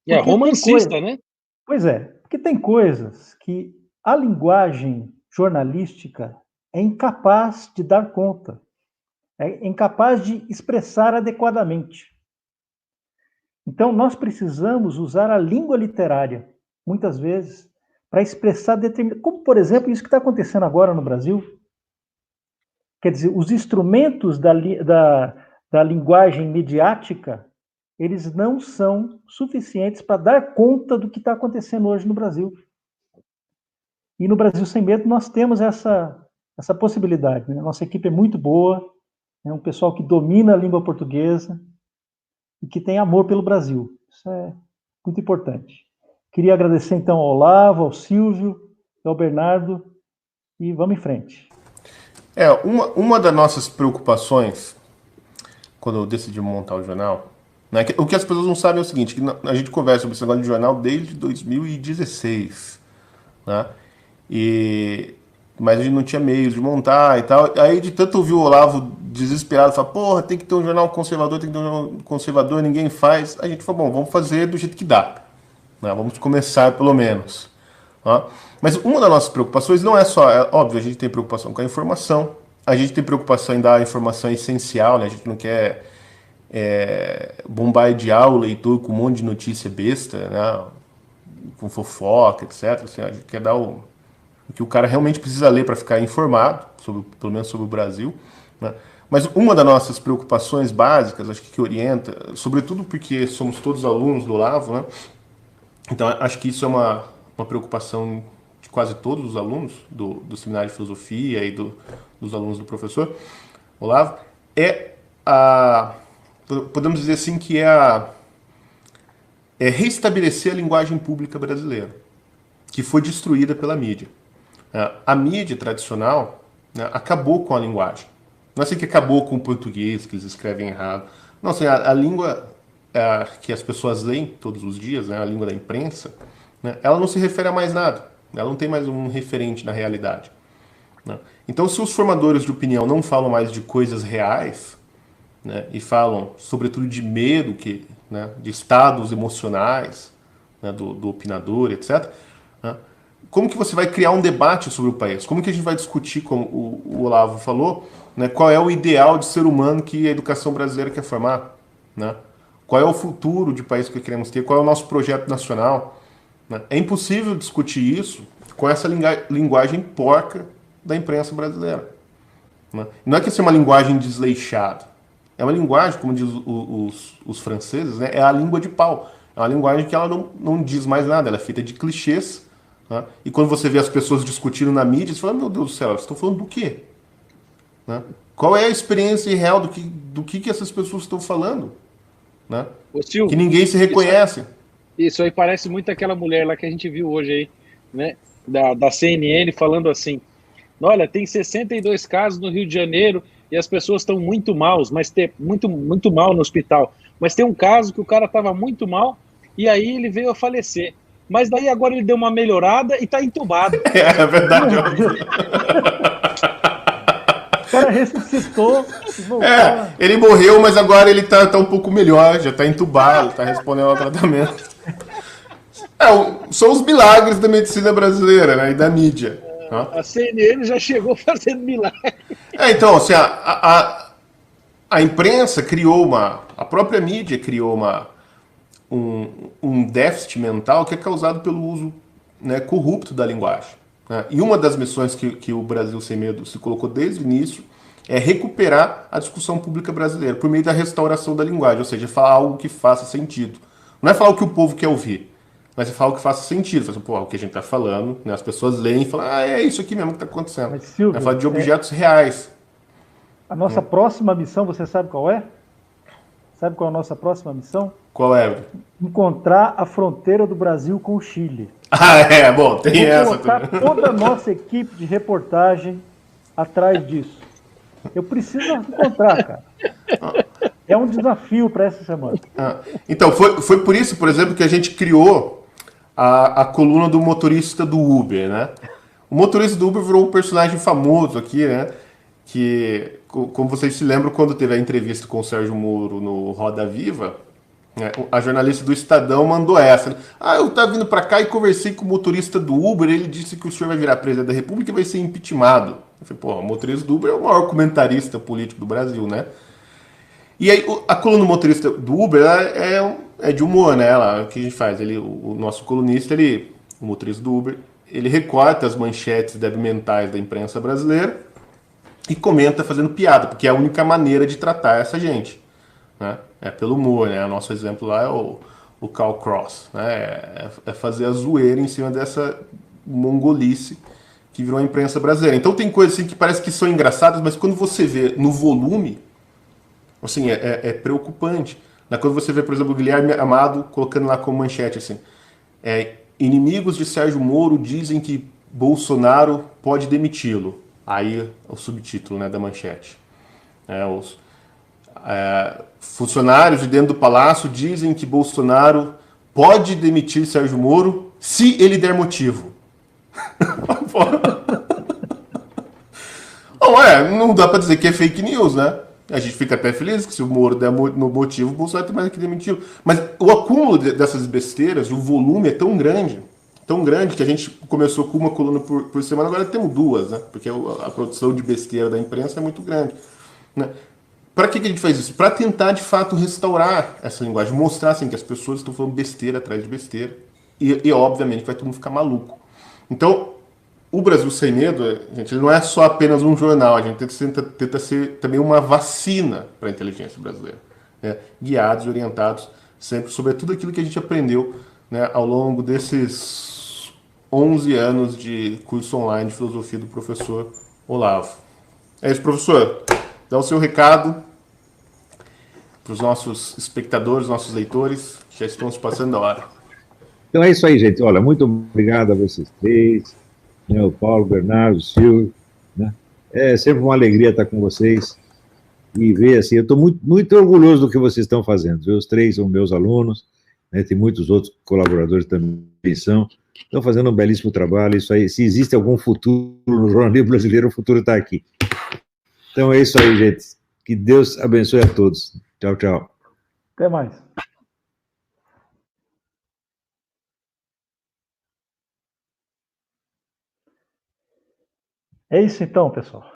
É romancista, né? Pois é, porque tem coisas que a linguagem jornalística é incapaz de dar conta, é incapaz de expressar adequadamente. Então, nós precisamos usar a língua literária, muitas vezes, para expressar determinadas... Como, por exemplo, isso que está acontecendo agora no Brasil. Quer dizer, os instrumentos da linguagem midiática, eles não são suficientes para dar conta do que está acontecendo hoje no Brasil. E no Brasil Sem Medo nós temos essa possibilidade. Né? Nossa equipe é muito boa, é um pessoal que domina a língua portuguesa, e que tem amor pelo Brasil. Isso é muito importante. Queria agradecer, então, ao Olavo, ao Silvio, ao Bernardo, e vamos em frente. Uma das nossas preocupações, quando eu decidi montar o jornal, né, o que as pessoas não sabem é o seguinte, que a gente conversa sobre esse negócio de jornal desde 2016, né? Mas a gente não tinha meios de montar e tal. Aí de tanto ouvir o Olavo desesperado, falar, porra, tem que ter um jornal conservador, tem que ter um jornal conservador, ninguém faz. A gente falou, bom, vamos fazer do jeito que dá, né? Vamos começar pelo menos. Tá? Mas uma das nossas preocupações não é só, óbvio, a gente tem preocupação com a informação, a gente tem preocupação em dar a informação essencial, né? A gente não quer bombardear o leitor com um monte de notícia besta, né? Com fofoca, etc. Assim, a gente quer dar o que o cara realmente precisa ler para ficar informado, pelo menos sobre o Brasil, né? Mas uma das nossas preocupações básicas, acho que orienta, sobretudo porque somos todos alunos do Olavo, né? Então acho que isso é uma preocupação de quase todos os alunos do Seminário de Filosofia e dos alunos do professor Olavo, podemos dizer assim, que é reestabelecer a linguagem pública brasileira, que foi destruída pela mídia. A mídia tradicional, né, acabou com a linguagem. Não é assim que acabou com o português, que eles escrevem errado. Não, assim, a língua que as pessoas leem todos os dias, né, a língua da imprensa, né, ela não se refere a mais nada. Ela não tem mais um referente na realidade, né? Então, se os formadores de opinião não falam mais de coisas reais, né, e falam, sobretudo, de medo, né, de estados emocionais, né, do opinador, etc., né, como que você vai criar um debate sobre o país? Como que a gente vai discutir, como o Olavo falou, né, qual é o ideal de ser humano que a educação brasileira quer formar? Né? Qual é o futuro de país que queremos ter? Qual é o nosso projeto nacional? Né? É impossível discutir isso com essa linguagem porca da imprensa brasileira. Né? Não é que isso é uma linguagem desleixada. É uma linguagem, como diz os franceses, né, é a língua de pau. É uma linguagem que ela não diz mais nada, ela é feita de clichês. Né? E quando você vê as pessoas discutindo na mídia, você fala, meu Deus do céu, elas estão falando do quê? Né? Qual é a experiência real do que essas pessoas estão falando? Né? Ô, Silvio, que ninguém se reconhece. Isso aí parece muito aquela mulher lá que a gente viu hoje aí, né? Da CNN, falando assim, olha, tem 62 casos no Rio de Janeiro e as pessoas estão muito maus, mas tem muito mal no hospital. Mas tem um caso que o cara estava muito mal e aí ele veio a falecer. Mas daí agora ele deu uma melhorada e está entubado. É verdade. O cara ressuscitou. Ele morreu, mas agora ele tá um pouco melhor, já tá entubado, tá respondendo ao tratamento. São os milagres da medicina brasileira, né, e da mídia. A CNN já chegou fazendo milagre. Então, assim, a imprensa criou a própria mídia criou um déficit mental que é causado pelo uso, né, corrupto da linguagem. Né? E uma das missões que o Brasil Sem Medo se colocou desde o início é recuperar a discussão pública brasileira por meio da restauração da linguagem, ou seja, falar algo que faça sentido. Não é falar o que o povo quer ouvir, mas é falar o que faça sentido. Fala assim, pô, o que a gente está falando, né? As pessoas leem e falam, é isso aqui mesmo que está acontecendo. Mas, Silvio, é falar de objetos reais. A nossa próxima missão, você sabe qual é? Sabe qual é a nossa próxima missão? Qual é? Encontrar a fronteira do Brasil com o Chile. Bom, tem essa também. Colocar toda a nossa equipe de reportagem atrás disso. Eu preciso encontrar, cara. É um desafio para essa semana. Então, foi por isso, por exemplo, que a gente criou a coluna do motorista do Uber, né? O motorista do Uber virou um personagem famoso aqui, né? Que, como vocês se lembram, quando teve a entrevista com o Sérgio Moro no Roda Viva, né, a jornalista do Estadão mandou essa. Né? Eu estava vindo para cá e conversei com o motorista do Uber, ele disse que o senhor vai virar presidente da República e vai ser impeachmentado. Eu falei, pô, o motorista do Uber é o maior comentarista político do Brasil, né? E aí, a coluna do motorista do Uber é de humor, né? O que a gente faz? O nosso colunista, o motorista do Uber, ele recorta as manchetes detrimentais da imprensa brasileira e comenta fazendo piada, porque é a única maneira de tratar essa gente, né? É pelo humor, né? O nosso exemplo lá é o Karl Cross, né? É fazer a zoeira em cima dessa mongolice que virou a imprensa brasileira. Então tem coisas assim que parece que são engraçadas, mas quando você vê no volume, assim, é preocupante. Quando você vê, por exemplo, o Guilherme Amado colocando lá como manchete assim, inimigos de Sérgio Moro dizem que Bolsonaro pode demiti-lo. Aí o subtítulo, né, da manchete. Os funcionários de dentro do palácio dizem que Bolsonaro pode demitir Sérgio Moro se ele der motivo. Não dá pra dizer que é fake news, né? A gente fica até feliz que se o Moro der no motivo, o Bolsonaro tem mais que demitir. Mas o acúmulo dessas besteiras, o volume é tão grande que a gente começou com uma coluna por semana, agora temos duas, né? Porque a produção de besteira da imprensa é muito grande. Né? Para que a gente faz isso? Para tentar, de fato, restaurar essa linguagem, mostrar assim, que as pessoas estão falando besteira atrás de besteira. E obviamente, vai todo mundo ficar maluco. Então, o Brasil Sem Medo, gente, ele não é só apenas um jornal, a gente tenta ser também uma vacina para a inteligência brasileira. Né? Guiados, orientados, sempre sobre tudo aquilo que a gente aprendeu, né, ao longo desses 11 anos de curso online de filosofia do professor Olavo. É isso, professor. Dá o seu recado para os nossos espectadores, nossos leitores, que já estão se passando da hora. Então é isso aí, gente. Olha, muito obrigado a vocês três, né, o Paulo, o Bernardo, o Silvio. Né? É sempre uma alegria estar com vocês e ver assim. Eu estou muito orgulhoso do que vocês estão fazendo. Os três são meus alunos, né, tem muitos outros colaboradores também estão fazendo um belíssimo trabalho. Isso aí, se existe algum futuro no jornalismo brasileiro, o futuro está aqui. Então é isso aí, gente. Que Deus abençoe a todos. Tchau, tchau. Até mais. É isso então, pessoal.